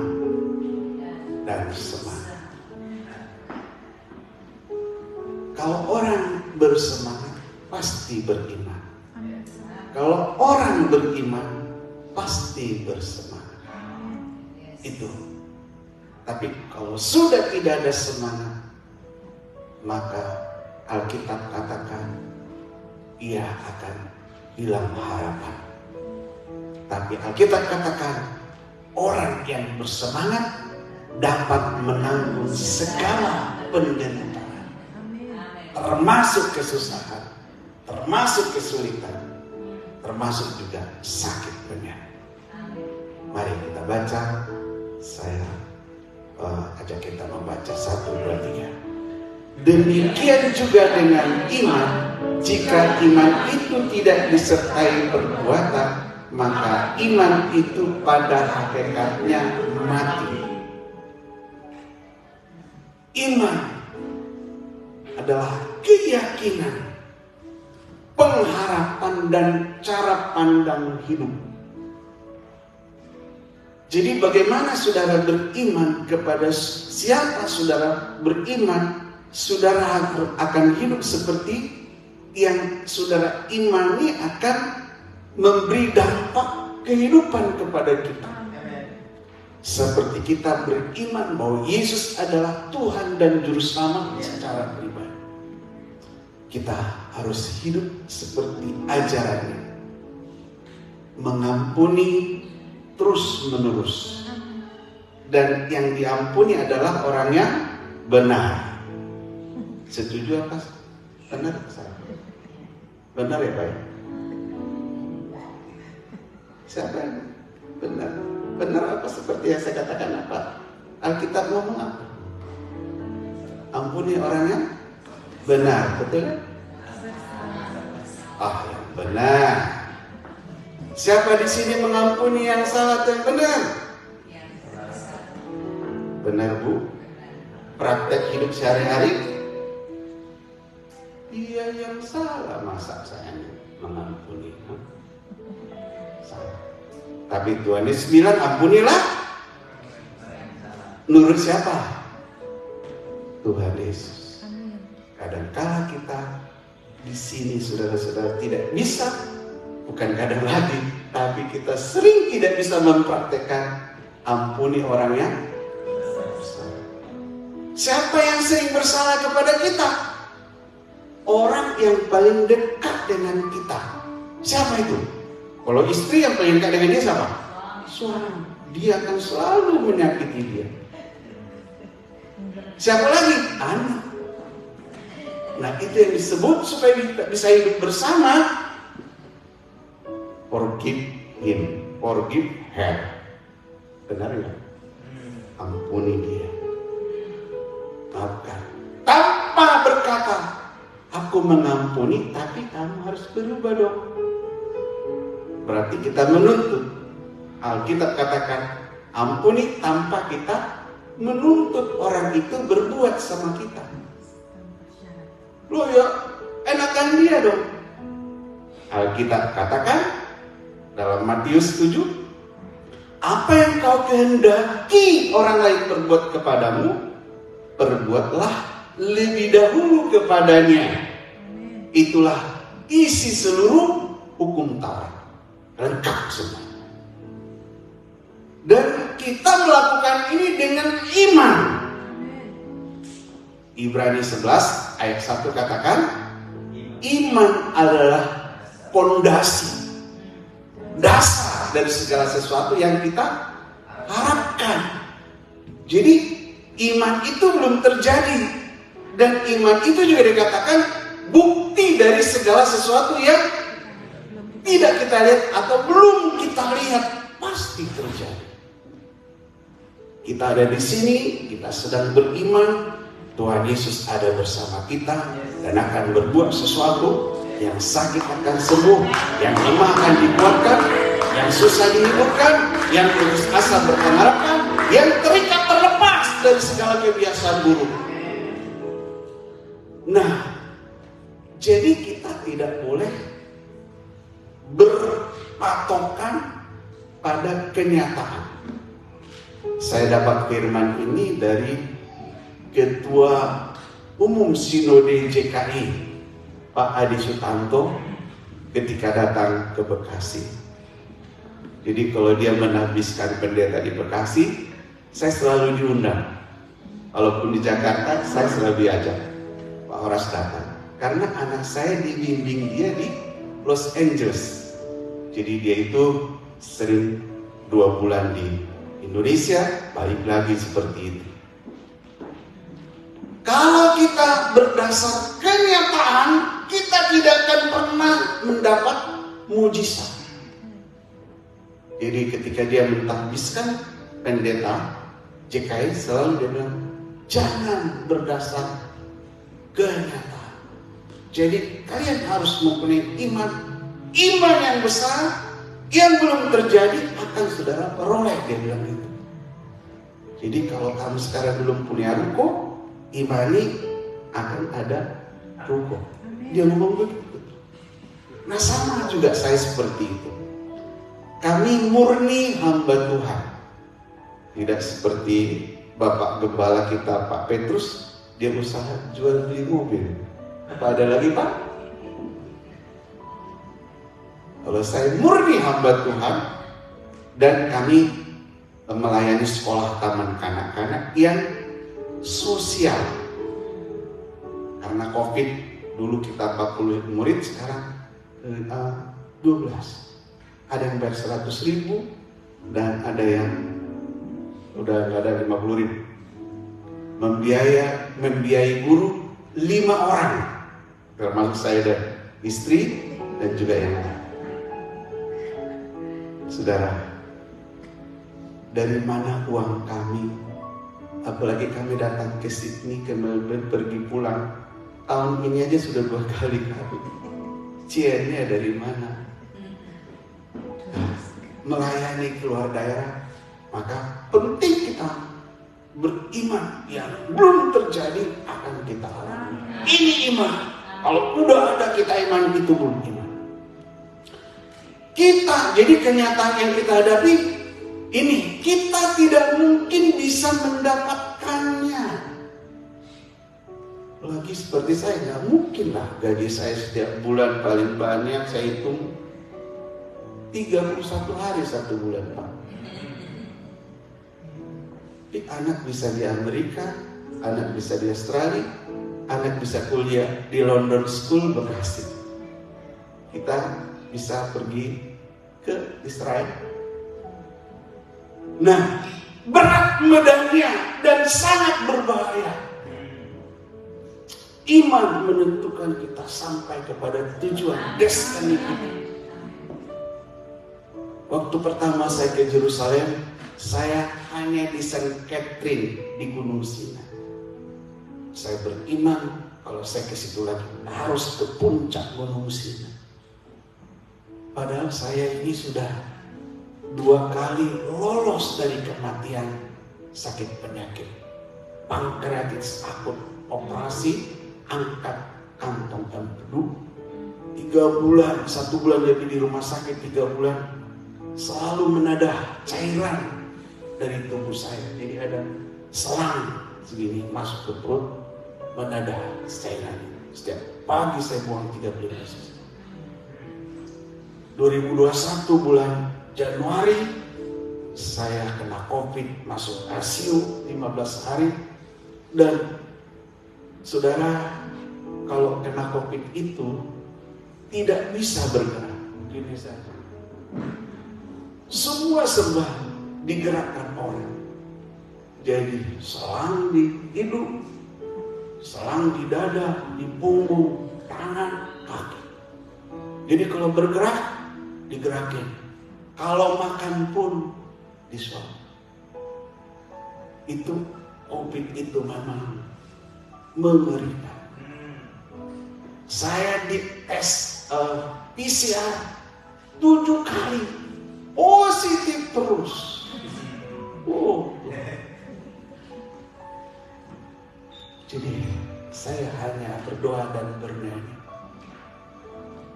dan semangat. Kalau orang bersemangat pasti beriman. Kalau orang beriman pasti bersemangat. Itu. Tapi kalau sudah tidak ada semangat, maka Alkitab katakan ia akan hilang harapan. Tapi Alkitab katakan orang yang bersemangat dapat menanggung segala penderitaan, termasuk kesusahan, termasuk kesulitan, termasuk juga sakit penyakit. Mari kita baca. Saya ajak kita membaca 1, 2, 3. Demikian juga dengan iman, jika iman itu tidak disertai perbuatan, maka iman itu pada hakikatnya mati. Iman adalah keyakinan, pengharapan, dan cara pandang hidup. Jadi bagaimana saudara beriman kepada siapa saudara beriman, saudara akan hidup seperti yang saudara imani akan memberi dampak kehidupan kepada kita. Seperti kita beriman bahwa Yesus adalah Tuhan dan Juru Selamat secara pribadi. Kita harus hidup seperti ajarannya. Mengampuni terus menerus. Dan yang diampuni adalah orang yang benar. Setuju apa? Benar? Benar ya Pak? Siapa yang benar? Benar apa seperti yang saya katakan apa? Alkitab ngomong apa? Ampuni orang yang benar, betul? Ah, yang benar. Siapa di sini mengampuni yang salah atau yang benar? Benar Bu? Praktek hidup sehari-hari? Iya yang salah, masa saya mengampuni? Salah. Tapi Tuhan Yesus bilang ampunilah. Menurut siapa? Tuhan Yesus. Kadang-kala kita di sini saudara-saudara tidak bisa, bukan kadang lagi, tapi kita sering tidak bisa mempraktekkan ampuni orang yang bersalah. Siapa yang sering bersalah kepada kita? Orang yang paling dekat dengan kita. Siapa itu? Kalau istri yang paling dekat dengan dia siapa? Suami. Dia akan selalu menyakiti dia. Siapa lagi? Anak. Nah, itu yang disebut supaya kita bisa hidup bersama. Forgive him, forgive her. Benar ya? Ampuni dia. Maafkan. Tanpa berkata, aku mengampuni, tapi kamu harus berubah dong. Berarti kita menuntut. Alkitab katakan, ampuni tanpa kita menuntut orang itu berbuat sama kita. Loh ya, enakan dia dong. Alkitab katakan dalam Matius 7, apa yang kau kehendaki orang lain perbuat kepadamu, perbuatlah lebih dahulu kepadanya. Itulah isi seluruh hukum Taurat. Lengkap semua. Dan kita melakukan ini dengan iman. Ibrani 11 ayat 1 katakan, iman adalah pondasi, dasar dari segala sesuatu yang kita harapkan. Jadi iman itu belum terjadi. Dan iman itu juga dikatakan bukti dari segala sesuatu yang tidak kita lihat atau belum kita lihat, pasti terjadi. Kita ada di sini, kita sedang beriman, Tuhan Yesus ada bersama kita dan akan berbuat sesuatu. Yang sakit akan sembuh, yang lemah akan dikuatkan, yang susah dihiburkan, yang putus asa berpengharapan, yang terikat terlepas dari segala kebiasaan buruk. Nah, jadi kita tidak boleh berpatokan pada kenyataan. Saya dapat firman ini dari Ketua Umum Sinode JKI, Pak Adi Sutanto, ketika datang ke Bekasi. Jadi kalau dia menhabiskan pendeta di Bekasi, saya selalu diundang. Walaupun di Jakarta, saya selalu diajak. Pak Horas datang. Karena anak saya dibimbing dia di Los Angeles. Jadi dia itu sering 2 bulan di Indonesia, balik lagi seperti itu. Kalau kita berdasar kenyataan, kita tidak akan pernah mendapat mujizat. Jadi ketika dia mentahbiskan pendeta JKI, selalu dia bilang, jangan berdasar kenyataan. Jadi kalian harus mempunyai iman yang besar, yang belum terjadi akan saudara peroleh, dia bilang itu. Jadi kalau kamu sekarang belum punya ruko, imani akan ada ruko. Dia ngomong begitu. Nah, sama juga saya seperti itu. Kami murni hamba Tuhan. Tidak seperti Bapak Gembala kita Pak Petrus, dia usaha jual beli mobil. Apa ada lagi Pak? Kalau saya murni hamba Tuhan, dan kami melayani sekolah taman kanak-kanak yang sosial. Karena COVID, dulu kita 40 murid, sekarang 12. Ada yang bayar 100.000 dan ada yang udah nggak ada 50.000. Membiayai guru 5 orang, termasuk saya dan istri dan juga yang lain. Saudara, dari mana uang kami? Apalagi kami datang ke Sydney, ke Melbourne, pergi pulang. Tahun ini aja sudah 2 kali. Ciennya dari mana? Melayani keluar daerah, maka penting kita beriman yang belum terjadi akan kita alami. Ini iman. Kalau udah ada kita iman, itu belum iman. Kita, jadi kenyataan yang kita hadapi ini, kita tidak mungkin bisa mendapatkannya. Lagi seperti saya, nggak mungkin lah gaji saya setiap bulan paling banyak saya hitung 31 hari 1 bulan Pak. Tapi anak bisa di Amerika, anak bisa di Australia, anak bisa kuliah di London School berhasil. Kita bisa pergi ke Israel. Nah, berat medannya dan sangat berbahaya. Iman menentukan kita sampai kepada tujuan destiny kita. Waktu pertama saya ke Yerusalem, saya hanya di St. Catherine di Gunung Sinai. Saya beriman kalau saya ke situ lagi harus ke puncak Gunung Sinai. Padahal saya ini sudah 2 kali lolos dari kematian sakit penyakit pankreatitis akut, operasi angkat kantong empedu 3 bulan, 1 bulan jadi di rumah sakit, 3 bulan selalu menadah cairan dari tubuh saya. Jadi ada selang segini masuk ke perut, menadah cairan. Setiap pagi saya buang 35 cc. 2021 bulan Januari saya kena COVID, masuk ICU 15 hari. Dan saudara, kalau kena COVID itu tidak bisa bergerak. Gini saja. Semua serba digerakkan orang. Jadi selang di hidung, selang di dada, di punggung, tangan, kaki. Jadi kalau bergerak digerakin. Kalau makan pun disuap. Itu COVID itu memang mengerikan. Saya dites PCR 7 kali positif terus. Jadi saya hanya berdoa dan bernyanyi.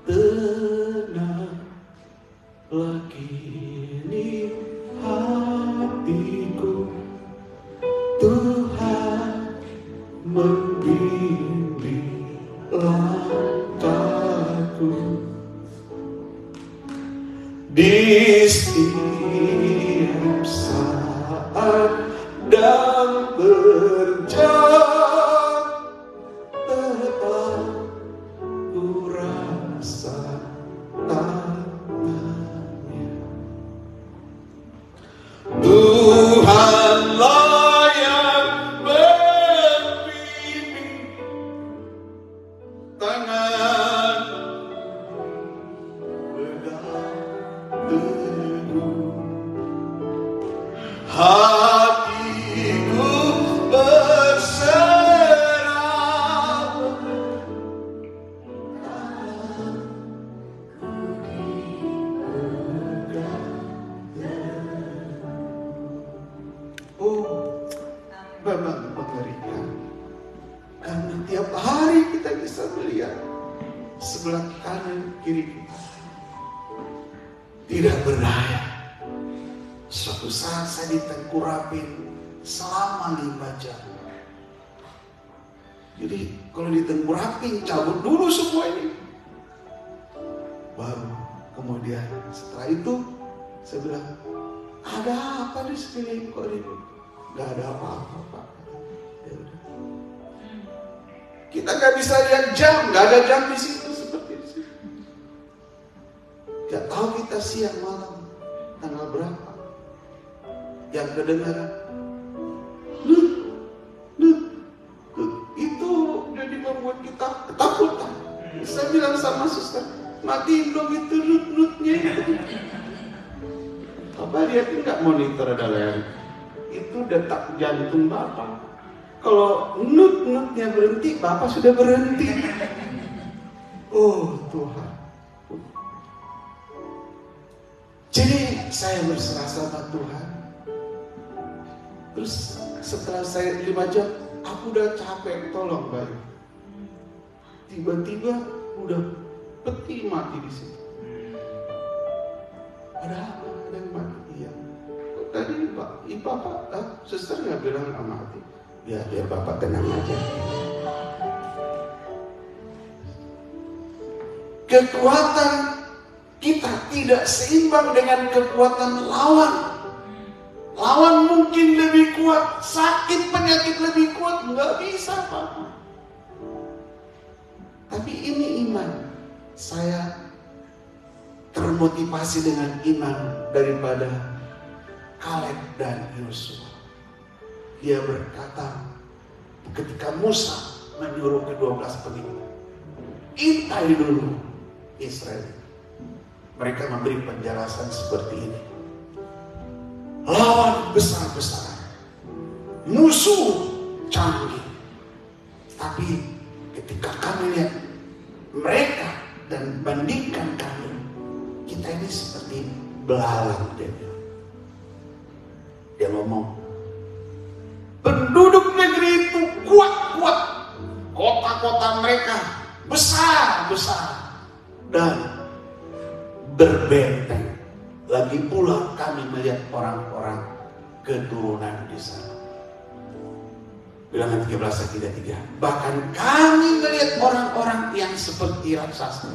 Tenanglah kini hatiku, Tuhan membimbing langkahku. Di setiap saat dan berjalan, tetap ku rasa tangannya. Tuhanlah yang membimbing tangan hatiku berserah. Memang mengerikan. Karena tiap hari kita bisa melihat sebelah kanan kiri kita tidak berdaya. Suatu saat saya ditengkurapin selama 5 jam. Jadi kalau ditengkurapin cabut dulu semua ini. Baru kemudian setelah itu saya bilang, ada apa di sekeliling kok ini? Gak ada apa-apa Pak. Ya udah. Kita gak bisa lihat jam, gak ada jam di situ seperti di situ. Gak tahu kita siang malam tanggal berapa. Yang kedengaran Lut, itu jadi membuat kita ketakutan. Saya bilang sama suster, matiin dong itu Lut-Lutnya itu. Bapak lihat nggak monitor ada layar? Itu detak jantung Bapak. Kalau Lut-Lutnya berhenti, Bapak sudah berhenti. Oh Tuhan. Jadi saya berserah sama Tuhan. Terus setelah saya 5 jam, aku udah capek, tolong Bayu. Tiba-tiba udah peti mati di situ. Ada apa? Ada yang mati? Iya. Tadi Bapak, suster nggak bilang nggak mati. Ya biar Bapak tenang aja. Kekuatan kita tidak seimbang dengan kekuatan lawan. Lawan mungkin lebih kuat, sakit penyakit lebih kuat, nggak bisa Pak. Tapi ini iman. Saya termotivasi dengan iman daripada Kaleb dan Yosua. Dia berkata, ketika Musa menyuruh ke-12 pengikut, intai dulu Israel. Mereka memberi penjelasan seperti ini. Lawan besar-besar, musuh canggih. Tapi ketika kami lihat mereka dan bandingkan kami, kita ini seperti belalang. Dia ngomong, penduduk negeri itu kuat-kuat, kota-kota mereka besar-besar dan berbenteng. Lagi pula kami melihat orang-orang keturunan di sana. Bilangan 13 ayat 33. Bahkan kami melihat orang-orang yang seperti raksasa,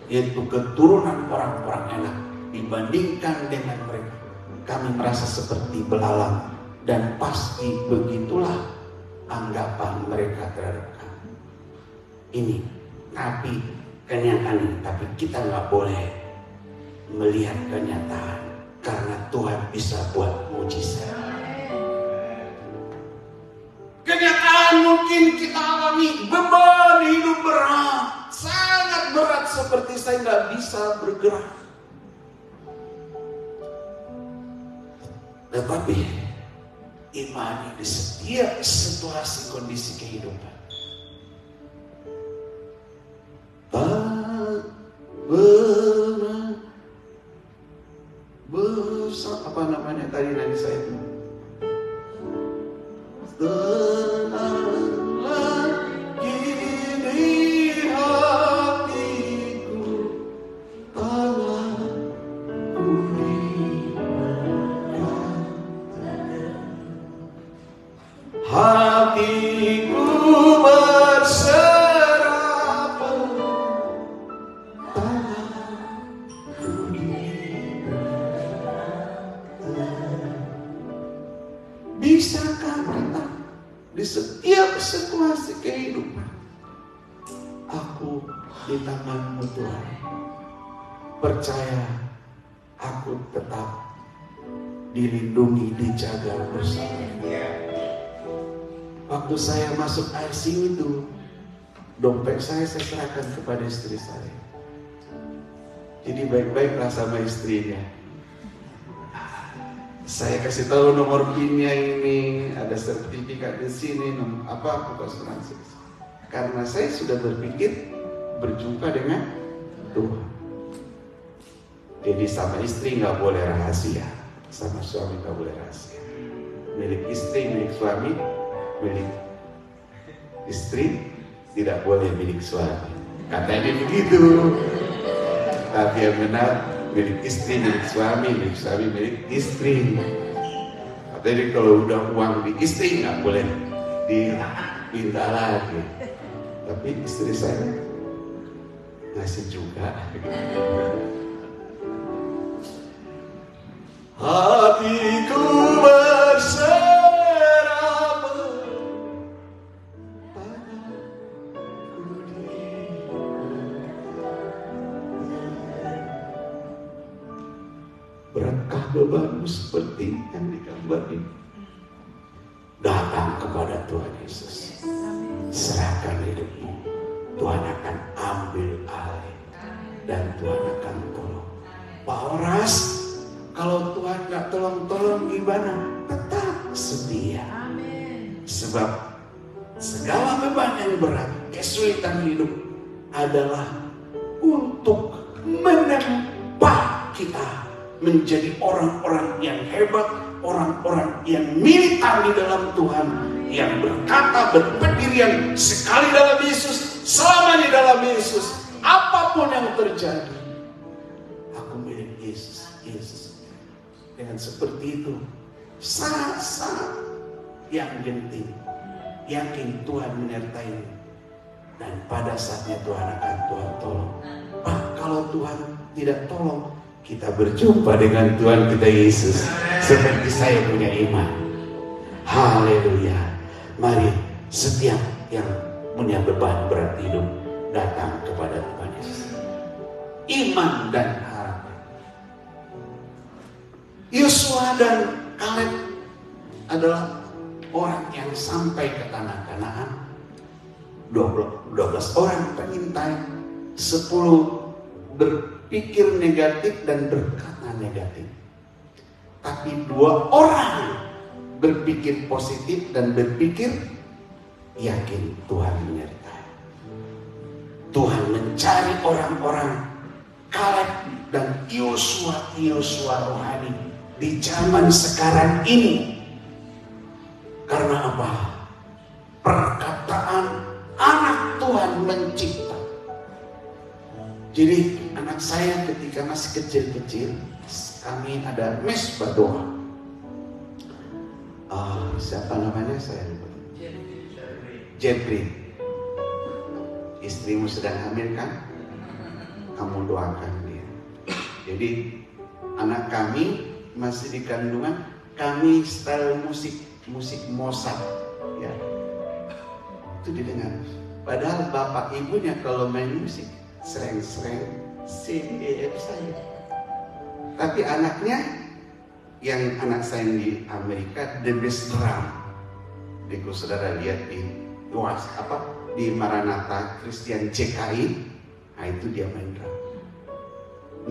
yaitu keturunan orang-orang enak. Dibandingkan dengan mereka, kami merasa seperti belalang. Dan pasti begitulah anggapan mereka terhadap kami. Ini tapi kenyataan, tapi kita nggak boleh melihat kenyataan, karena Tuhan bisa buat mujizat. Kenyataan mungkin kita alami beban hidup berat, sangat berat, seperti saya nggak bisa bergerak. Tetapi imani di setiap situasi kondisi kehidupan. Tak benar apa namanya tadi nanti saya itu. Tenanglah di hatiku, Allah hatiku berserah bisakah kita di setiap situasi kehidupan, aku di tangan-Mu Tuhan, percaya aku tetap dilindungi, dijaga bersama. Waktu saya masuk ICU itu, dompet saya serahkan kepada istri saya. Jadi baik-baiklah sama istrinya. Saya kasih tahu nomor PIN-nya ini, ada sertifikat di sini, apa asuransi. Karena saya sudah berpikir berjumpa dengan Tuhan. Jadi sama istri nggak boleh rahasia, sama suami nggak boleh rahasia. Milik istri, milik suami, milik istri tidak boleh milik suami. Katanya begitu. Tapi yang benar, milik istri, milik suami, milik istri. Katanya kalau udah uang di istri nggak boleh dipindah lagi. Tapi istri saya ngasih juga. Hatiku berserah beratkah bebanmu seperti yang digambar ini? Datang kepada Tuhan Yesus, serahkan hidupmu, Tuhan akan ambil alih dan Tuhan akan tolong. Pak Horas, kalau Tuhan gak tolong gimana? Tetap setia. Sebab segala beban yang berat, kesulitan hidup adalah untuk menempa kita menjadi orang-orang yang hebat, orang-orang yang militan di dalam Tuhan, yang berkata, berpendirian sekali dalam Yesus, selamanya dalam Yesus. Apapun yang terjadi, aku milik Yesus. Dengan seperti itu, sangat yang genting, yakin Tuhan menyertai, dan pada saatnya Tuhan akan tolong. Pak, kalau Tuhan tidak tolong, kita berjumpa dengan Tuhan kita Yesus. seperti saya punya iman. Haleluya. Mari setiap yang punya beban berat hidup datang kepada Tuhan Yesus. Iman dan harapan. Yosua dan Kaleb adalah orang yang sampai ke tanah Kanaan. 12 orang pengintai, 10 berpikir negatif dan berkata negatif. Tapi 2 orang berpikir positif dan berpikir yakin Tuhan menyertai. Tuhan mencari orang-orang Kaleb dan Yosua rohani di zaman sekarang ini. Karena apa? Perkataan anak Tuhan mencipta. Jadi anak saya ketika masih kecil-kecil, kami ada mes berdoa. Siapa namanya saya lupa. Jeffrey. Istrimu sedang hamil kan? Kamu doakan dia. Jadi anak kami masih di kandungan, kami style musik Mozart, ya. Itu didengar. Padahal bapak ibunya kalau main musik sering-sering CDF saya. Tapi anaknya, yang anak saya di Amerika, the best drum. Kalau saudara lihat di di Maranatha Christian CKI, nah itu dia main drum.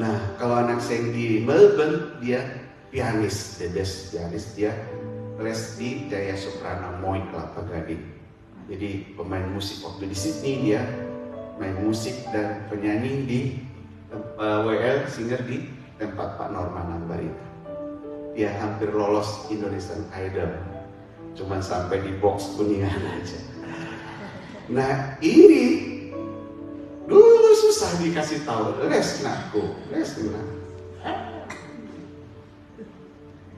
Nah kalau anak saya di Melbourne, dia pianis, the best pianis. Dia les di Jaya Soprano Moy Kelapa Gading. Jadi pemain musik waktu di Sydney, dia main musik dan penyanyi di WL singer di tempat Pak Norman Ambarita. Dia hampir lolos Indonesian Idol, cuman sampai di box Kuningan aja. Nah ini dulu susah dikasih tahu, les nak.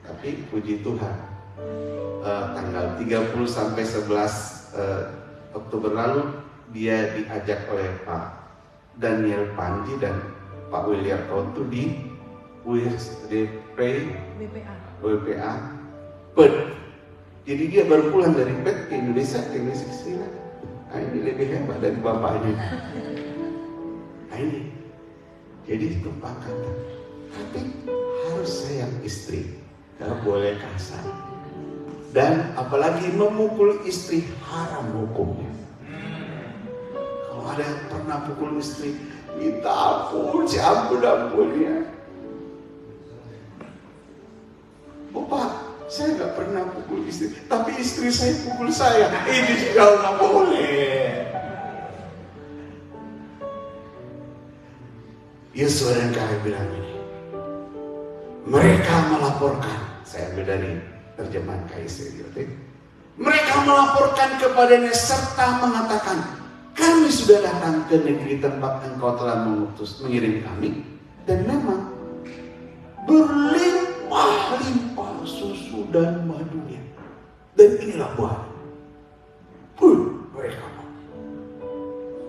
Tapi puji Tuhan, tanggal 30 sampai 11 Oktober lalu dia diajak oleh Pak Daniel Panji dan Pak William Kontu di WPA Perth. Jadi dia baru pulang dari Perth ke Indonesia ke sini. Nah, ini lebih hebat dari bapaknya. Nah ini, jadi tumpang kata. Tapi harus sayang istri, gak boleh kasar. Dan apalagi memukul istri, haram hukumnya. Kalau ada yang pernah pukul istri, minta ampun, ampun ya. Bapak, saya gak pernah pukul istri, tapi istri saya pukul saya. Ini juga gak boleh. Yosua dan Kaleb bilang ini, mereka melaporkan, saya ambil dari terjemahan KIV, mereka melaporkan kepadanya serta mengatakan, kami sudah datang ke negeri tempat engkau telah mengirim kami, dan memang berlimpah-limpah susu dan madunya, dan inilah buah. Mereka mau.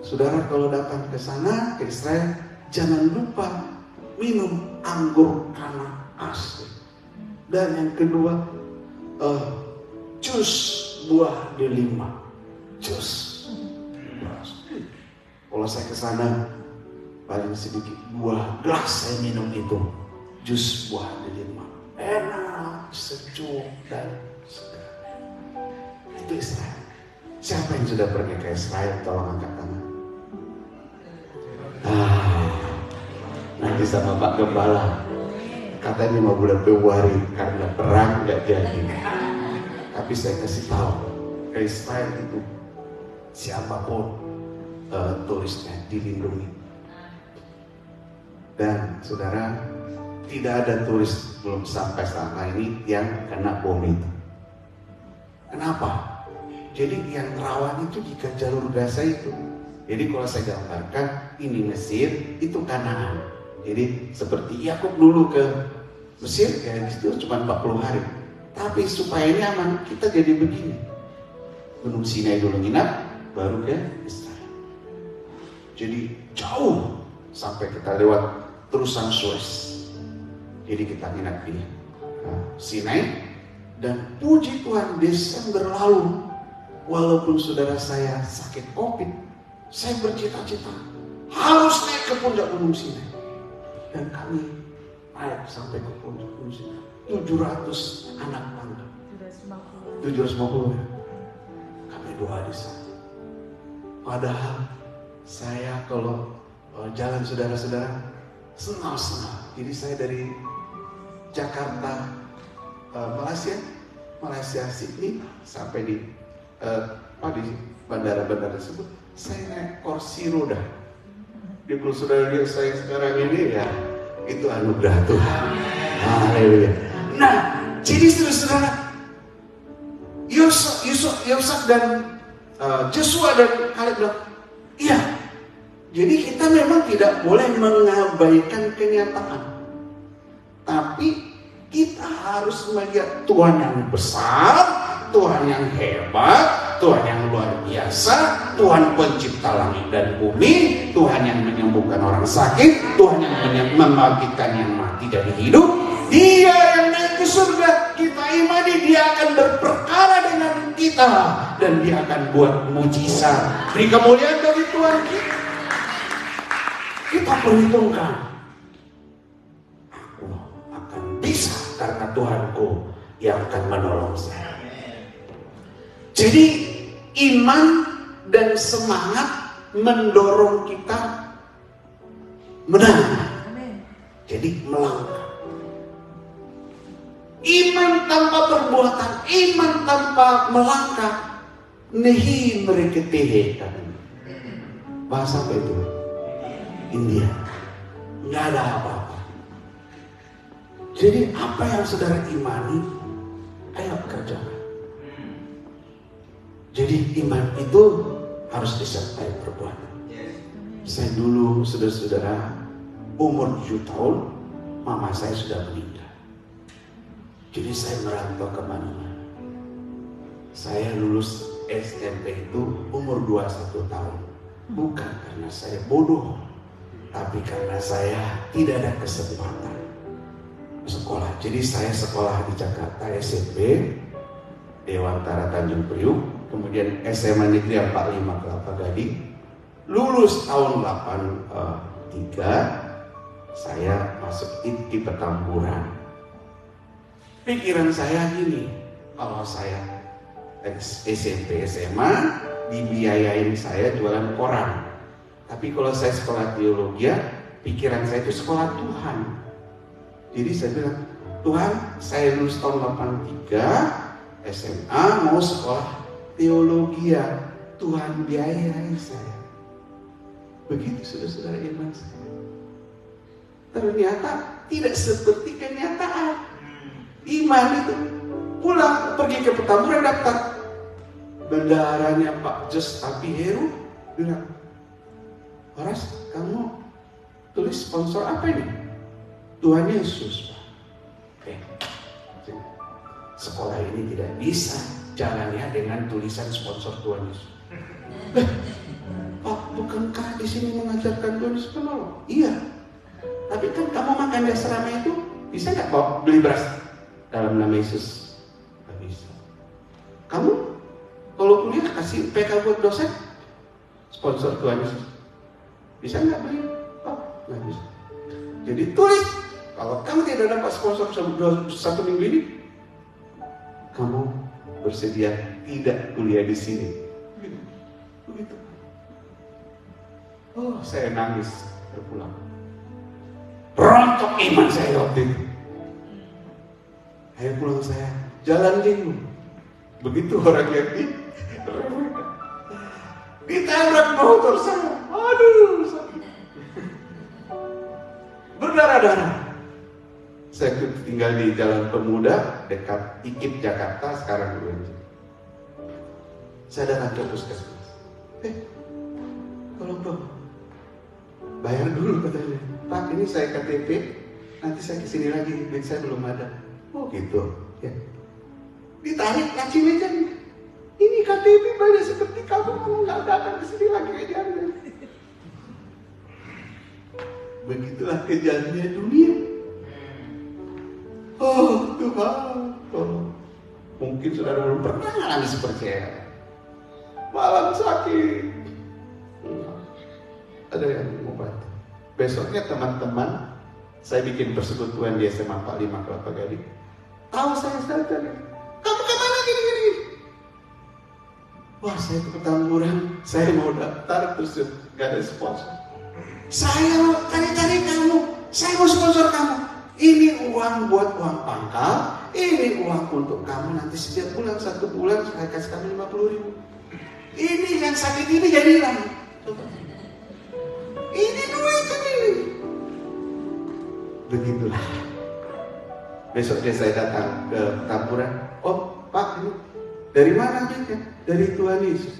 Saudara kalau datang ke sana, ke Israel, jangan lupa minum anggur kanak asli. Dan yang kedua, jus buah delima. Jus. Kalau saya ke sana, paling sedikit 2 gelas saya minum itu. Jus buah delima. Enak, sejuk, dan segar. Itu Israel. Siapa yang sudah pergi ke Israel? Tolong angkat tangan. Nanti sama Pak Gembala, katanya 5 bulan Februari karena perang gak jadi. Tapi saya kasih tahu, ke Israel itu siapapun turisnya dilindungi. Dan saudara, tidak ada turis belum sampai selama ini yang kena bom itu. Kenapa? Jadi yang rawan itu di jalur Gaza itu. Jadi kalau saya gambarkan, ini Mesir, itu Kanaan. Jadi seperti Yakub dulu ke Mesir, ya itu cuma 40 hari. Tapi supaya ini aman, kita jadi begini. Gunung Sinai dulu nginap, baru ke Israel. Jadi jauh sampai kita lewat terusan Suez. Jadi kita nginap di Sinai. Dan puji Tuhan, Desember lalu, walaupun saudara saya sakit COVID, saya bercita-cita harus naik ke puncak Gunung Sinai. Dan kami naik sampai ke puncak Gunung Sinai. 700 anak tangga. 750 ya. Kami doa di sana. Padahal saya kalau jalan saudara-saudara senang-senang. Jadi saya dari Jakarta, Malaysia Sydney sampai di bandara-bandara tersebut, saya naik kursi roda. Di kalau saudara lihat saya sekarang ini ya, itu anugerah Tuhan. Haleluya. Nah, jadi saudara-saudara, Yosef dan Joshua dan Kaleb bilang, iya. Jadi kita memang tidak boleh mengabaikan kenyataan, tapi kita harus melihat Tuhan yang besar, Tuhan yang hebat, Tuhan yang luar biasa, Tuhan pencipta langit dan bumi, Tuhan yang menyembuhkan orang sakit, Tuhan yang membangkitkan yang mati dari hidup. Dia yang naik ke surga, kita imani Dia akan berperkara dengan kita dan Dia akan buat mujizat. Beri kemuliaan bagi Tuhan kita. Kita perhitungkan, aku akan bisa karena Tuhanku yang akan menolong saya. Jadi iman dan semangat mendorong kita menang. Jadi melangkah. Iman tanpa perbuatan, iman tanpa melangkah, nehi mereka tehekan. Bahasa apa itu? India. Nggak ada apa-apa. Jadi apa yang saudara imani, ayo kerjakan. Jadi iman itu harus disertai perbuatan. Saya dulu, saudara-saudara, umur 7 tahun, mama saya sudah meninggal. Jadi saya merantau kemana-mana. Saya lulus SMP itu umur 21 tahun. Bukan karena saya bodoh, tapi karena saya tidak ada kesempatan sekolah. Jadi saya sekolah di Jakarta, SMP, Dewantara Tanjung Priuk, kemudian SMA Negeri 45 Kelapa Gading. Lulus tahun 83, saya masuk di Petamburan. Pikiran saya gini, kalau saya SMP, SMA, dibiayain saya jualan koran. Tapi kalau saya sekolah teologi, pikiran saya itu sekolah Tuhan. Jadi saya bilang, Tuhan, saya lulus tahun 83, SMA, mau sekolah teologi, Tuhan biayai saya. Begitu saudara-saudara iman saya. Ternyata tidak seperti kenyataan. Iman itu pulang pergi ke Petamburan, daftar. Bendaharanya Pak Jos Tapi Heru bilang, Horas, kamu tulis sponsor apa ini? Tuhan Yesus. Oke. Sekolah ini tidak bisa jalannya dengan tulisan sponsor Tuhan Yesus. Pak, bukankah di sini mengajarkan Tuhan Yesus menolong? Iya. Tapi kan kamu makan di asrama itu bisa nggak Pak beli beras dalam nama Yesus? Nggak bisa. Kamu kalau kuliah kasih PK buat dosen, sponsor Tuhan Yesus, bisa nggak beli? Oh, nggak bisa. Jadi tulis, kalau kamu tidak dapat sponsor 1 minggu ini, kamu bersedia tidak kuliah di sini. Begitu. Oh, saya nangis berpulang. Rontok iman saya waktu itu. Ayo pulang saya, jalan linglung. Begitu orang lihat ditabrak motor saya. Aduh, sakit. Berdarah-darah. Saya tinggal di Jalan Pemuda dekat IKIP Jakarta sekarang dulu. Saya datang ke puskesmas. Tolong dong, bayar dulu katanya. Pak, ini saya KTP, nanti saya kesini lagi, duit saya belum ada. Oh gitu, ya. Ditarik laci mejanya. Ini KTP banyak seperti kamu nggak datang kesini lagi aja. Begitulah kejadiannya dunia. Oh Tuhan. Tuhan, tolong. Mungkin saudara belum pernah alami seperti saya. Malam sakit. Ada yang mau bantu. Besoknya teman-teman, saya bikin persekutuan di SMA 45 Kelapa Gading. Tahu saya tadi. Kamu kemana gini? Wah, saya ke Petamburan. Saya mau daftar terus gak ada sponsor. Saya mau cari-cari kamu. Saya mau sponsor kamu. Ini uang buat uang pangkal. Ini uang untuk kamu nanti setiap bulan. 1 bulan saya kasih kamu 50.000. Ini yang sakit ini jadi hilang. Ini duit ini. Begitulah. Besoknya saya datang ke Petamburan. Oh, Pak, ini dari mana duitnya? Dari Tuhan Yesus.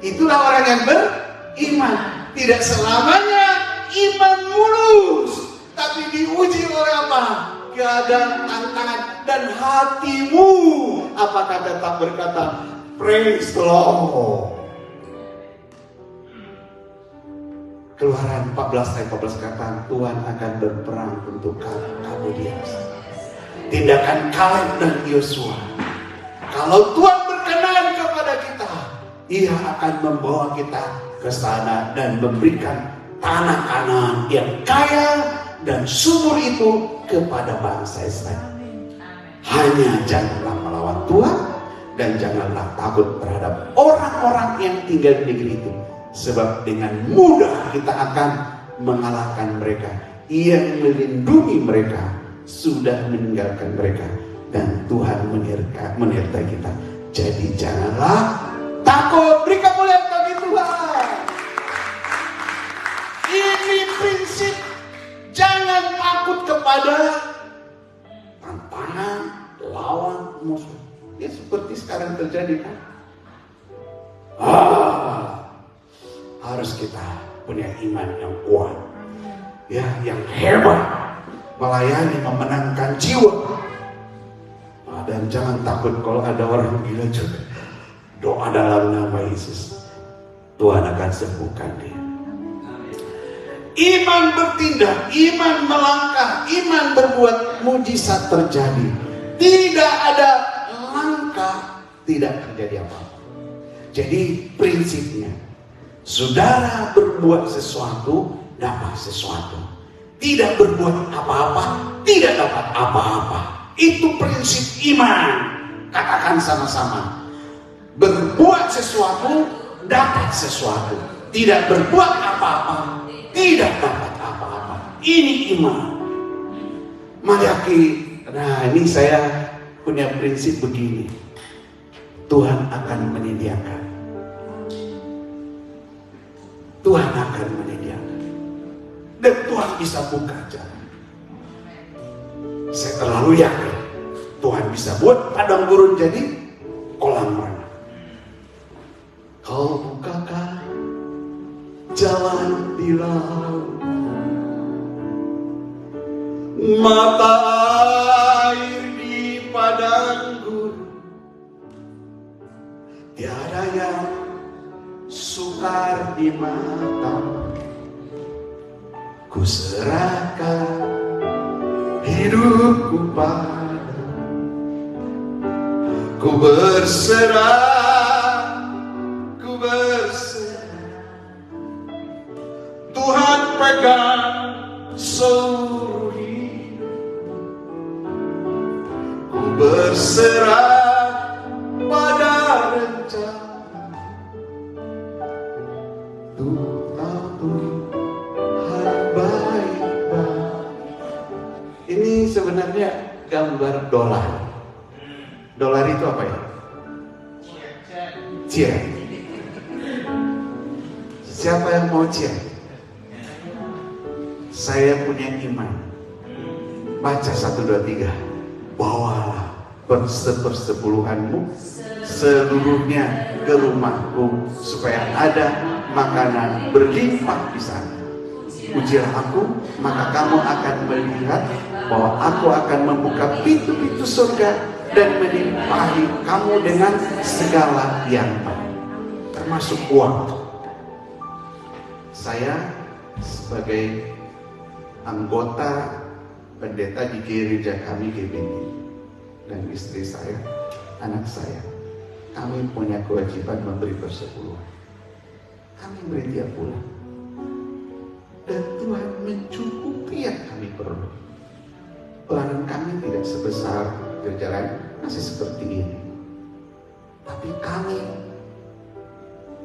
Itulah orang yang beriman. Tidak selamanya iman mulus, tapi diuji oleh apa? Keadaan, tantangan, dan hatimu. Apakah tetap berkata, praise the Lord? Keluaran 14 ayat 14 kata, Tuhan akan berperang untuk kamu di atas. Tindakan Kaleb dan Yosua. Kalau Tuhan berkenan kepada kita, Ia akan membawa kita ke sana dan memberikan tanah Kanaan yang kaya dan subur itu kepada bangsa Israel. Hanya janganlah melawan Tuhan dan janganlah takut terhadap orang-orang yang tinggal di negeri itu, sebab dengan mudah kita akan mengalahkan mereka. Ia melindungi mereka, sudah meninggalkan mereka, dan Tuhan menyertai kita. Jadi janganlah takut. Beri kemuliaan bagi Tuhan. Ini prinsip. Jangan takut kepada tantangan, lawan, musuh. Ya seperti sekarang terjadi kan. Harus kita punya iman yang kuat, ya, yang hebat, melayani, memenangkan jiwa. Dan jangan takut kalau ada orang gila juga. Doa dalam nama Yesus, Tuhan akan sembuhkan dia. Iman bertindak, iman melangkah, iman berbuat, mujizat terjadi. Tidak ada langkah, tidak terjadi apa-apa. Jadi prinsipnya, saudara berbuat sesuatu, dapat sesuatu. Tidak berbuat apa-apa, tidak dapat apa-apa. Itu prinsip iman. Katakan sama-sama. Berbuat sesuatu, dapat sesuatu. Tidak berbuat apa-apa, tidak dapat apa-apa. Ini iman. Mari, nah ini saya punya prinsip begini. Tuhan akan menyediakan. Tuhan akan menyediakan. Dan Tuhan bisa buka jalan. Saya terlalu yakin Tuhan bisa buat padang gurun jadi kolam renang. Kau bukakan jalan di laut, mata air di padang gurun, tiada yang sukar di matamu. Ku serahkan hidupku padamu, ku berserah, ku berserah. Tuhan pegang seluruh hidup, ku berserah pada rencana. Tuhan baik-baik. Ini sebenarnya gambar dolar. Dolar itu apa ya? Cia. Siapa yang mau cia? Saya punya iman. Baca 1, 2, 3. Bawalah persepuluhanmu seluruhnya ke rumahku, supaya ada makanan berlimpah di sana. Ujilah aku, maka kamu akan melihat bahwa aku akan membuka pintu-pintu surga dan melimpahi kamu dengan segala yang baik, termasuk uang. Saya sebagai anggota pendeta di gereja kami GBT, dan istri saya, anak saya, kami punya kewajiban memberi persepuluhan. Kami beri tiap bulan, dan Tuhan mencukupi yang kami perlu. Pelayanan kami tidak sebesar gereja lain, masih seperti ini, tapi kami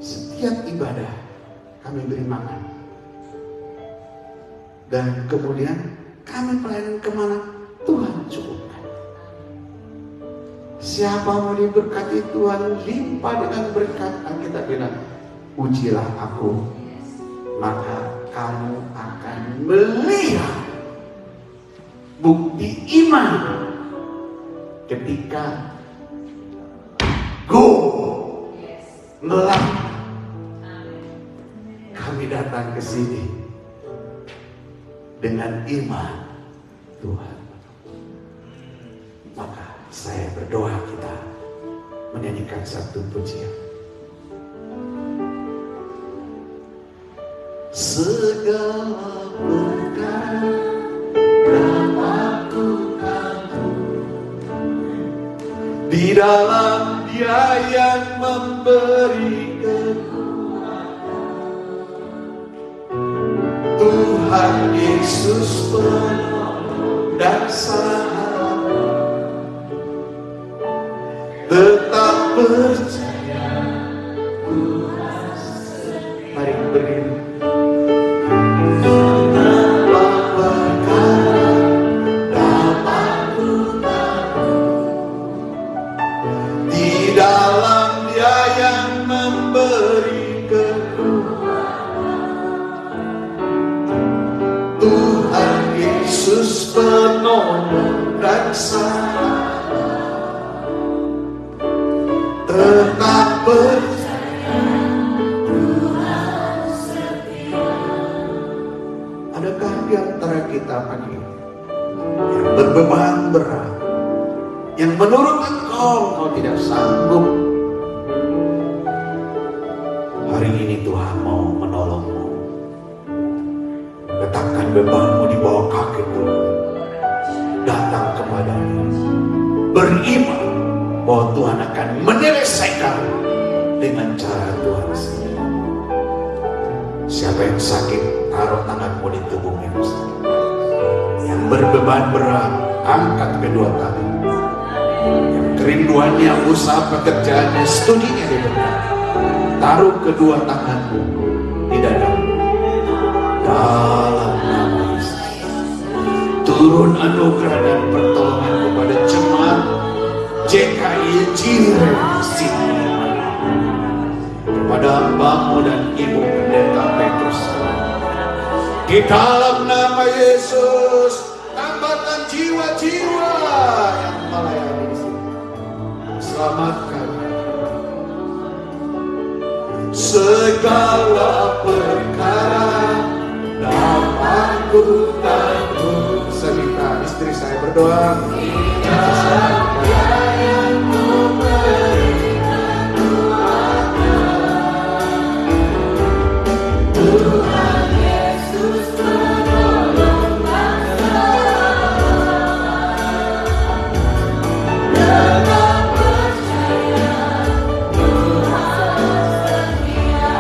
setiap ibadah kami beri makan, dan kemudian kami pelayanan kemana Tuhan cukupkan. Siapa mau diberkati Tuhan limpah dengan berkat, Alkitab bilang, ujilah aku, maka kamu akan melihat bukti iman ketika go melangkah. Kami datang ke sini dengan iman Tuhan. Maka saya berdoa kita menyanyikan satu pujian. Segala perkara dapat Tuhan di dalam Dia yang memberi kekuatan. Tuhan Yesus penolong dan sahabat, tetap percaya Tuhan setia. Mari berdiri. Yesus penolong dan sahabat, tetap percaya Tuhan setia. Adakah di antara kita pagi ini yang berbeban berat, yang menurut engkau tidak sanggup? Hari ini Tuhan mau menolongmu. Letakkan bebanmu di bawah kaki Tuhan. Datang kepadanya. Beriman bahwa Tuhan akan menyelesaikan dengan cara Tuhan sendiri. Siapa yang sakit, taruh tanganmu di tubuhnya. Yang berbeban berat, angkat kedua tangan. Yang kerinduannya, usaha pekerjaannya, studinya diberkati, taruh kedua tanganmu di dadamu. Dalam nama Yesus, turun anugerah dan pertolongan kepada jemaat JKI Jireh Sydney, kepada hambamu dan ibu pendeta Petrus. Di dalam nama Yesus, tambahkan jiwa-jiwa yang melayani di sini. Selamatkan segala perkara dapat ku tanggung. Saya minta istri saya berdoa. Tuhan Yesus menolong bangsa, tetap percaya Tuhan setia.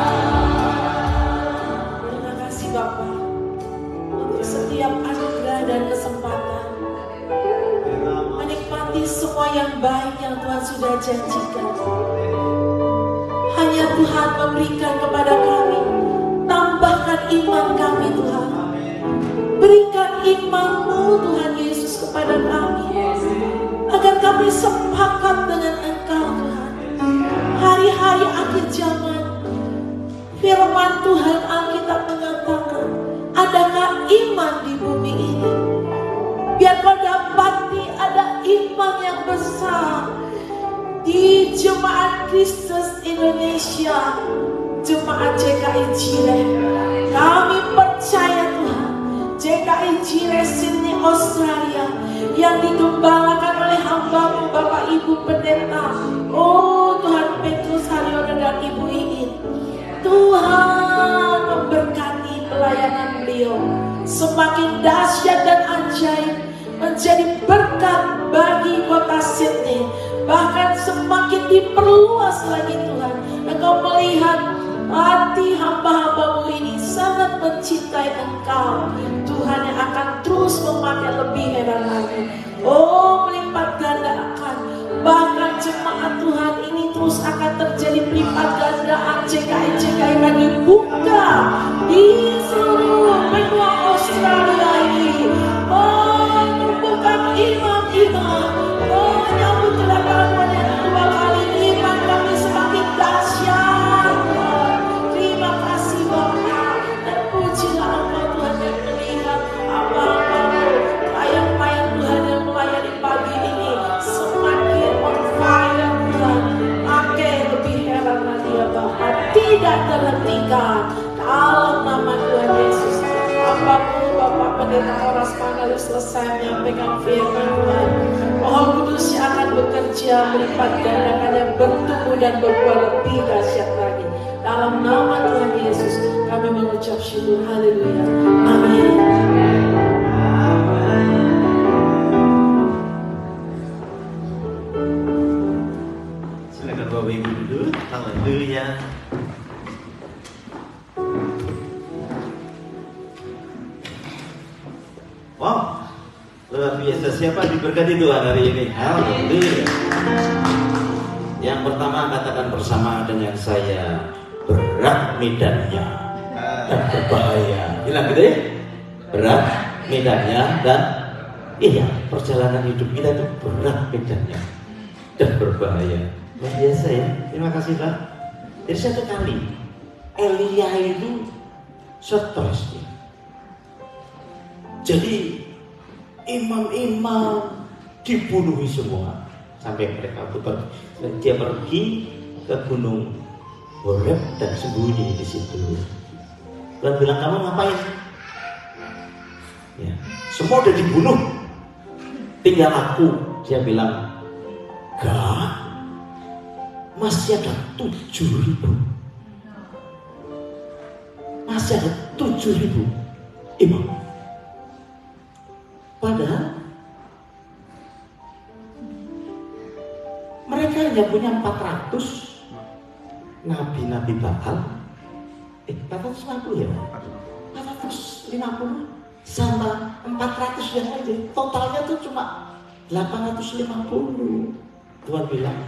Terima kasih Bapak untuk setiap anugerah dan kesempatan menikmati semua yang baik yang Tuhan sudah janjikan. Hanya Tuhan memberikan kepada kami, tambahkan iman kami Tuhan. Berikan iman-Mu Tuhan Yesus kepada kami, agar kami sepakat dengan Engkau Tuhan. Hari-hari akhir zaman, firman Tuhan Alkitab mengatakan, adakah iman di bumi ini? Biar kau dapati ada iman yang besar di Jemaat Kristus Indonesia, Jemaat JKI Jireh. Kami percaya Tuhan, JKI Jireh Sydney Australia yang digembalakan oleh hamba-Mu Bapak Ibu Pendeta, oh Tuhan Petrus Haryono dan Ibu Iin. Tuhan memberkati pelayanan beliau semakin dahsyat dan ajaib menjadi berkat bagi kota Sydney. Bahkan semakin diperluas lagi Tuhan. Engkau melihat hati hamba-hambamu ini sangat mencintai Engkau. Tuhan yang akan terus memakai lebih heran lagi. Oh, melipat gandakan. Bahkan jemaat Tuhan ini terus akan terjadi melipat gandaan CKI bagi buka di seluruh benua Australia ini. Menumbuhkan imam-imam, menyambut kedatangan yang kedua kali, iman kami semakin dahsyat. Terima kasih Bapa, dan pujilah Engkau Tuhan yang melihat hamba-Hamba-Mu, pelayan-pelayan Tuhan yang melayani pagi ini semakin on fire Tuhan. Makin lebih heran lagi ya Bapa, tidak terhentikan dalam nama Tuhan Yesus. Hamba-Mu Bapak Pendeta Horas Panggalu selesai menyampaikan firman Tuhan. Roh Kudus yang akan bekerja melipat gandakan yang bertumbuh dan berbuah lebih dahsyat lagi. Dalam nama Tuhan Yesus kami mengucap syukur. Haleluya. Amin. Silakan Bapak Ibu duduk. Haleluya. Wow, luar biasa. Siapa diberkati Tuhan hari ini? Haleluya. Yang pertama katakan bersama dengan saya, berat medannya dan berbahaya. Bilang gitu ya, berat medannya dan iya, perjalanan hidup kita itu berat medannya dan berbahaya. Luar biasa ya. Terima kasih Pak. Jadi satu kali Elia itu stres. Jadi imam-imam dibunuhi semua sampai mereka putar. Dia pergi ke gunung Horeb dan sembunyi di situ. Dan bilang, kamu ngapain? Ya, semua udah dibunuh, tinggal aku. Dia bilang, gak, masih ada 7.000. Masih ada 7.000 imam. Padahal mereka hanya punya 400 nabi-nabi Baal. 450 ya? 450 sama 400 yang lain. Totalnya tuh cuma 850. Tuhan bilang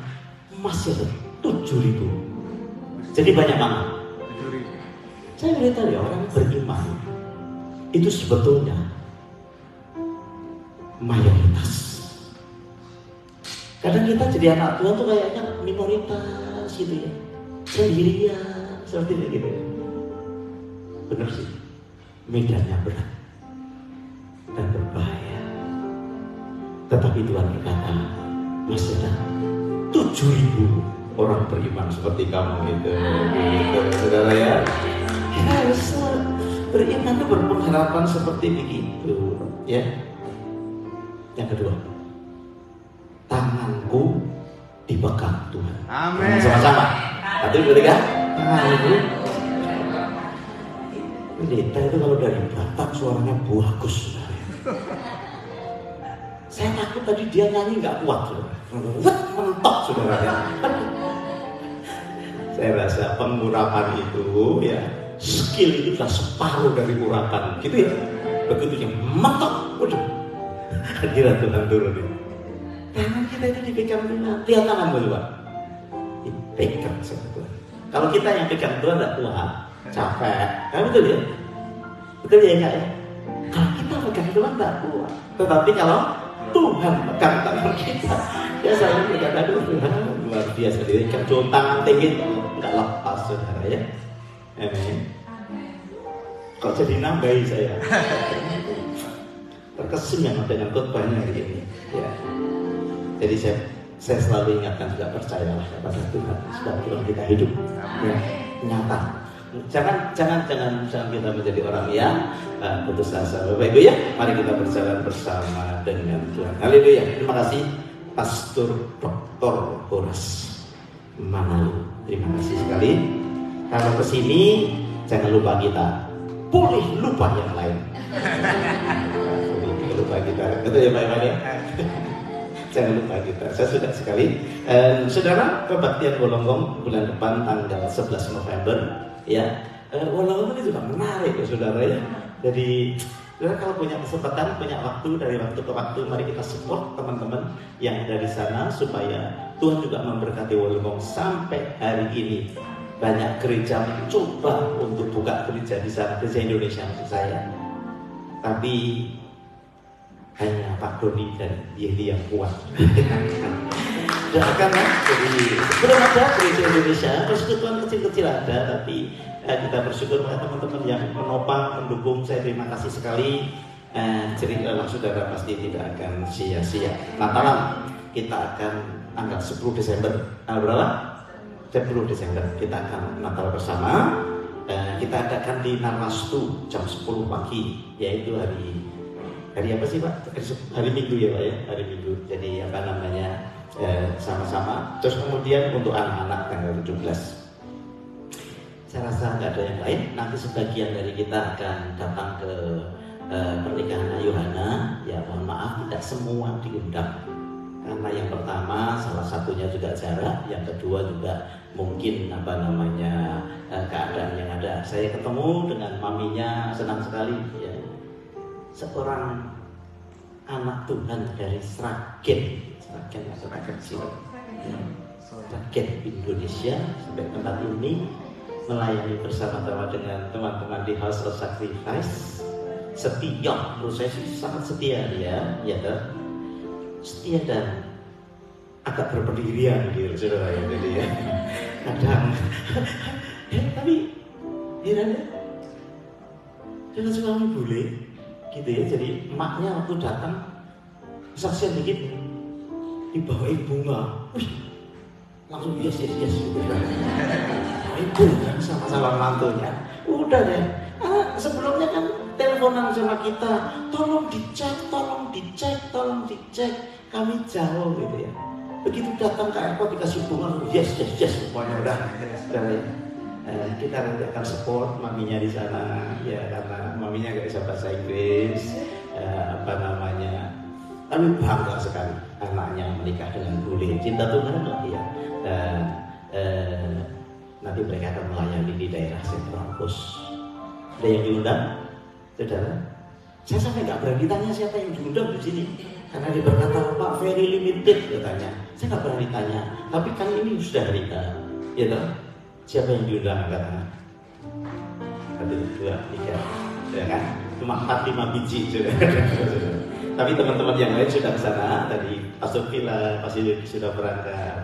masih ada 7.000. Jadi banyak banget. Saya beritahu ya, orang beriman itu sebetulnya mayoritas. Kadang kita jadi anak Tuhan tuh kayaknya minoritas gitu ya, sendirian seperti itu gitu. Benar sih, medannya berat dan berbahaya. Tetapi Tuhan berkata masih ada 7.000 orang beriman seperti kamu itu, gitu, saudara ya. Kita harus beriman itu berpengharapan seperti begitu, ya. Yang kedua, tanganku dipegang Tuhan. Amin. Sama-sama. Satu, dua, tiga. Tanganku. Pendeta itu kalau dari Batak suaranya bagus. Saya takut tadi dia nyanyi nggak kuat, saudara. Mentok, saudara. Saya rasa pengurapan itu, ya, skill itu sudah separuh dari urapan, gitu ya. Begitu yang mentok, udah. Hadirat Tuhan turun ini. Tangan kita itu dipegang Tuhan. Lihat tanganmu coba. Dipegang sama Tuhan. Kalau kita yang pegang Tuhan tidak kuat, capek. Kan betul ya? Betul ya enggak ya? Kalau kita pegang Tuhan tidak kuat. Tetapi kalau Tuhan pegang tangan kita, ya saya berkata, aduh Tuhan luar biasa. Jadi kencung tangan tinggi nggak lepas, saudara ya. Amin. Kok jadi nambahi saya? Terkesima dengan khotbahnya hari ini. Ya. Jadi saya selalu ingatkan, juga percayalah kepada Tuhan sebab Tuhan kita hidup, ya, nyata. Jangan kita menjadi orang yang putus asa. Bapak Ibu ya, mari kita berjalan bersama dengan Tuhan. Haleluya. Terima kasih Pastor Dr. Horas Manalu. Terima kasih sekali. Kalau kesini jangan lupa kita boleh lupa yang lain. Lupa kita kita. Betul ya Pak Iman ya? Jangan lupa kita. Saya suka sekali. Saudara, kebaktian Wolonggong bulan depan tanggal 11 November ya. Wolonggong ini juga menarik ya saudara ya. Jadi saudara kalau punya kesempatan, punya waktu, dari waktu ke waktu, mari kita support teman-teman yang ada di sana supaya Tuhan juga memberkati Wolonggong. Sampai hari ini banyak gereja mencoba untuk buka gereja di sana, gereja Indonesia maksud saya. Tapi hanya Pak Doni dan Yedi yang kuat. Doakan ya. Jadi belum ada gereja Indonesia, persekutuan kecil-kecil ada, tapi kita bersyukur pada teman-teman yang menopang, mendukung. Saya terima kasih sekali. Jadi saudara pasti tidak akan sia-sia. Natalan kita akan tanggal 10 Desember. Tanggal berapa? 10 Desember kita akan Natal bersama. Kita adakan di Narwastu jam 10 pagi, yaitu hari apa sih Pak? Hari Minggu ya Pak ya, hari Minggu. Jadi apa namanya sama-sama. Terus kemudian untuk anak-anak tanggal 17. Saya rasa nggak ada yang lain. Nanti sebagian dari kita akan datang ke pernikahan Yohana. Ya mohon maaf tidak semua diundang. Karena yang pertama salah satunya juga jarak, yang kedua juga mungkin apa namanya keadaan yang ada. Saya ketemu dengan maminya, senang sekali ya. Seorang anak Tuhan dari Sragen Indonesia sampai tempat ini melayani bersama-sama dengan teman-teman di House of Sacrifice. Setia, menurut saya sih sangat setia dia, ya kan? Setia dan agak berpendirian gitu, saudara ya, jadi ya. Kadang, tapi herannya, jangan suami boleh. Gitu ya, jadi emaknya waktu datang kesaksian dikit dibawain bunga, wih, langsung yes gitu kan. Ibu kan sama mantunya, udah deh. Sebelumnya kan teleponan sama kita, tolong dicek, kami jauh gitu ya. Begitu datang ke airport dikasih bunga, yes, pokoknya udah ya. Kita nanti akan support maminya di sana ya, karena maminya nggak bisa bahasa Inggris, apa namanya, tapi bangga sekali anaknya menikah dengan bule, cinta Tuhan lah ya. Nanti mereka akan melayani di daerah Sentral Pos. Ada yang diundang, saudara? Saya sampai nggak berani tanya siapa yang diundang di sini, karena dia berkata Pak very limited katanya. Saya nggak berani tanya, tapi kan ini sudah berita, ya toh? Siapa yang diundang angkat tangan? 1, 2, 3, ya kan? Cuma 4-5 biji sudah. Tapi teman-teman yang lain sudah ke sana. Tadi Pastor Villa pasti sudah berangkat,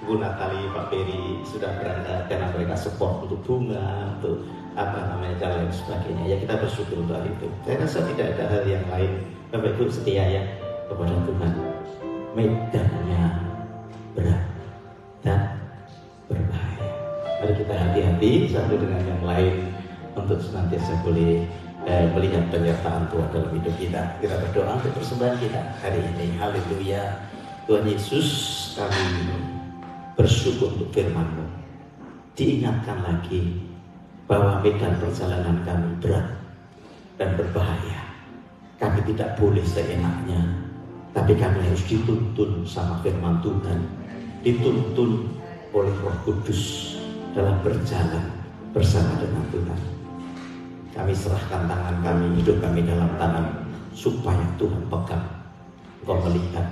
Bu Natali, Pak Peri sudah berangkat karena mereka support untuk bunga, untuk apa namanya dan lain sebagainya. Ya kita bersyukur untuk hal itu. Saya rasa tidak ada hal yang lain. Bapak Ibu setia ya kepada Tuhan. Medannya berat dan berbahaya. Mari kita hati-hati satu dengan yang lain untuk senantiasa boleh melihat penyertaan Tuhan dalam hidup kita. Kita berdoa untuk persembahan kita hari ini. Haleluya. Tuhan Yesus, kami bersyukur untuk firman-Mu. Diingatkan lagi bahwa medan perjalanan kami berat dan berbahaya. Kami tidak boleh seenaknya, tapi kami harus dituntun sama firman Tuhan, dituntun oleh Roh Kudus dalam berjalan bersama dengan Tuhan. Kami serahkan tangan kami, hidup kami dalam tangan, supaya Tuhan pegang. Engkau melihat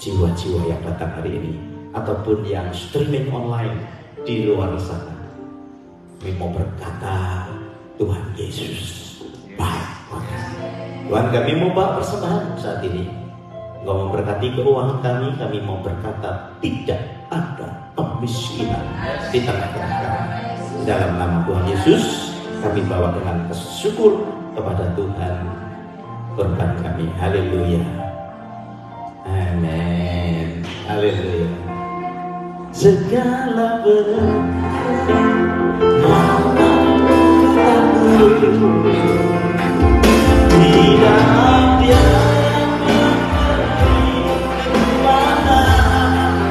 jiwa-jiwa yang datang hari ini, ataupun yang streaming online di luar sana. Kami mau berkata, Tuhan Yesus baik. Tuhan, kami mau bawa persembahan saat ini. Engkau memberkati keuangan kami mau berkata tidak ada kemiskinan di tengah-tengah kami. Dalam nama Tuhan Yesus, kami bawa dengan bersyukur kepada Tuhan korban kami. Haleluya. Amin. Haleluya. Segala berkat tidak ada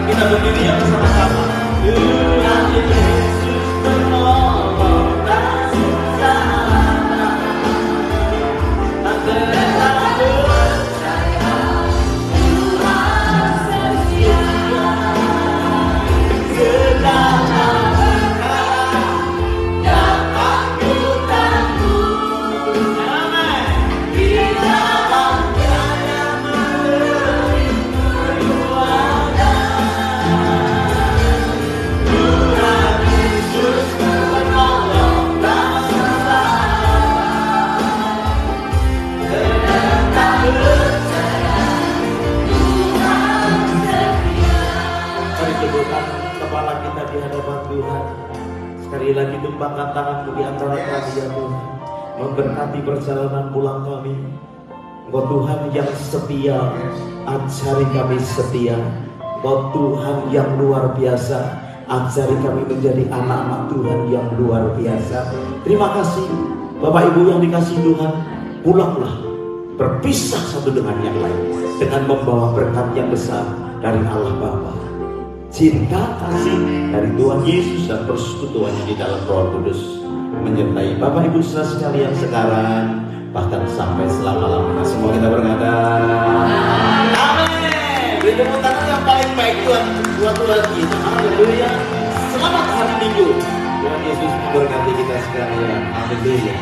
kita berdiri yang bersama-sama. Tuhan Yesus menolong dan selamat. Tak terasa kepala kita di hadapan Tuhan. Sekali lagi tumpahkan tanganmu di antara kami ya Tuhan, memberkati perjalanan pulang kami. Engkau Tuhan yang setia, ajari kami setia. Engkau Tuhan yang luar biasa, ajari kami menjadi anak-anak Tuhan yang luar biasa. Terima kasih Bapak Ibu yang dikasihi Tuhan. Pulanglah berpisah satu dengan yang lain dengan membawa berkat yang besar dari Allah Bapa, cinta kasih dari Tuhan Yesus dan persekutuannya di dalam Roh Kudus menyertai Bapak Ibu saudara sekalian sekarang bahkan sampai selama-lamanya. Semua kita berkata amin. Beri tepuk tangan yang paling baik Tuhan buat Tuhan kita. Haleluya. Selamat hari Minggu. Tuhan Yesus memberkati kita sekalian. Haleluya.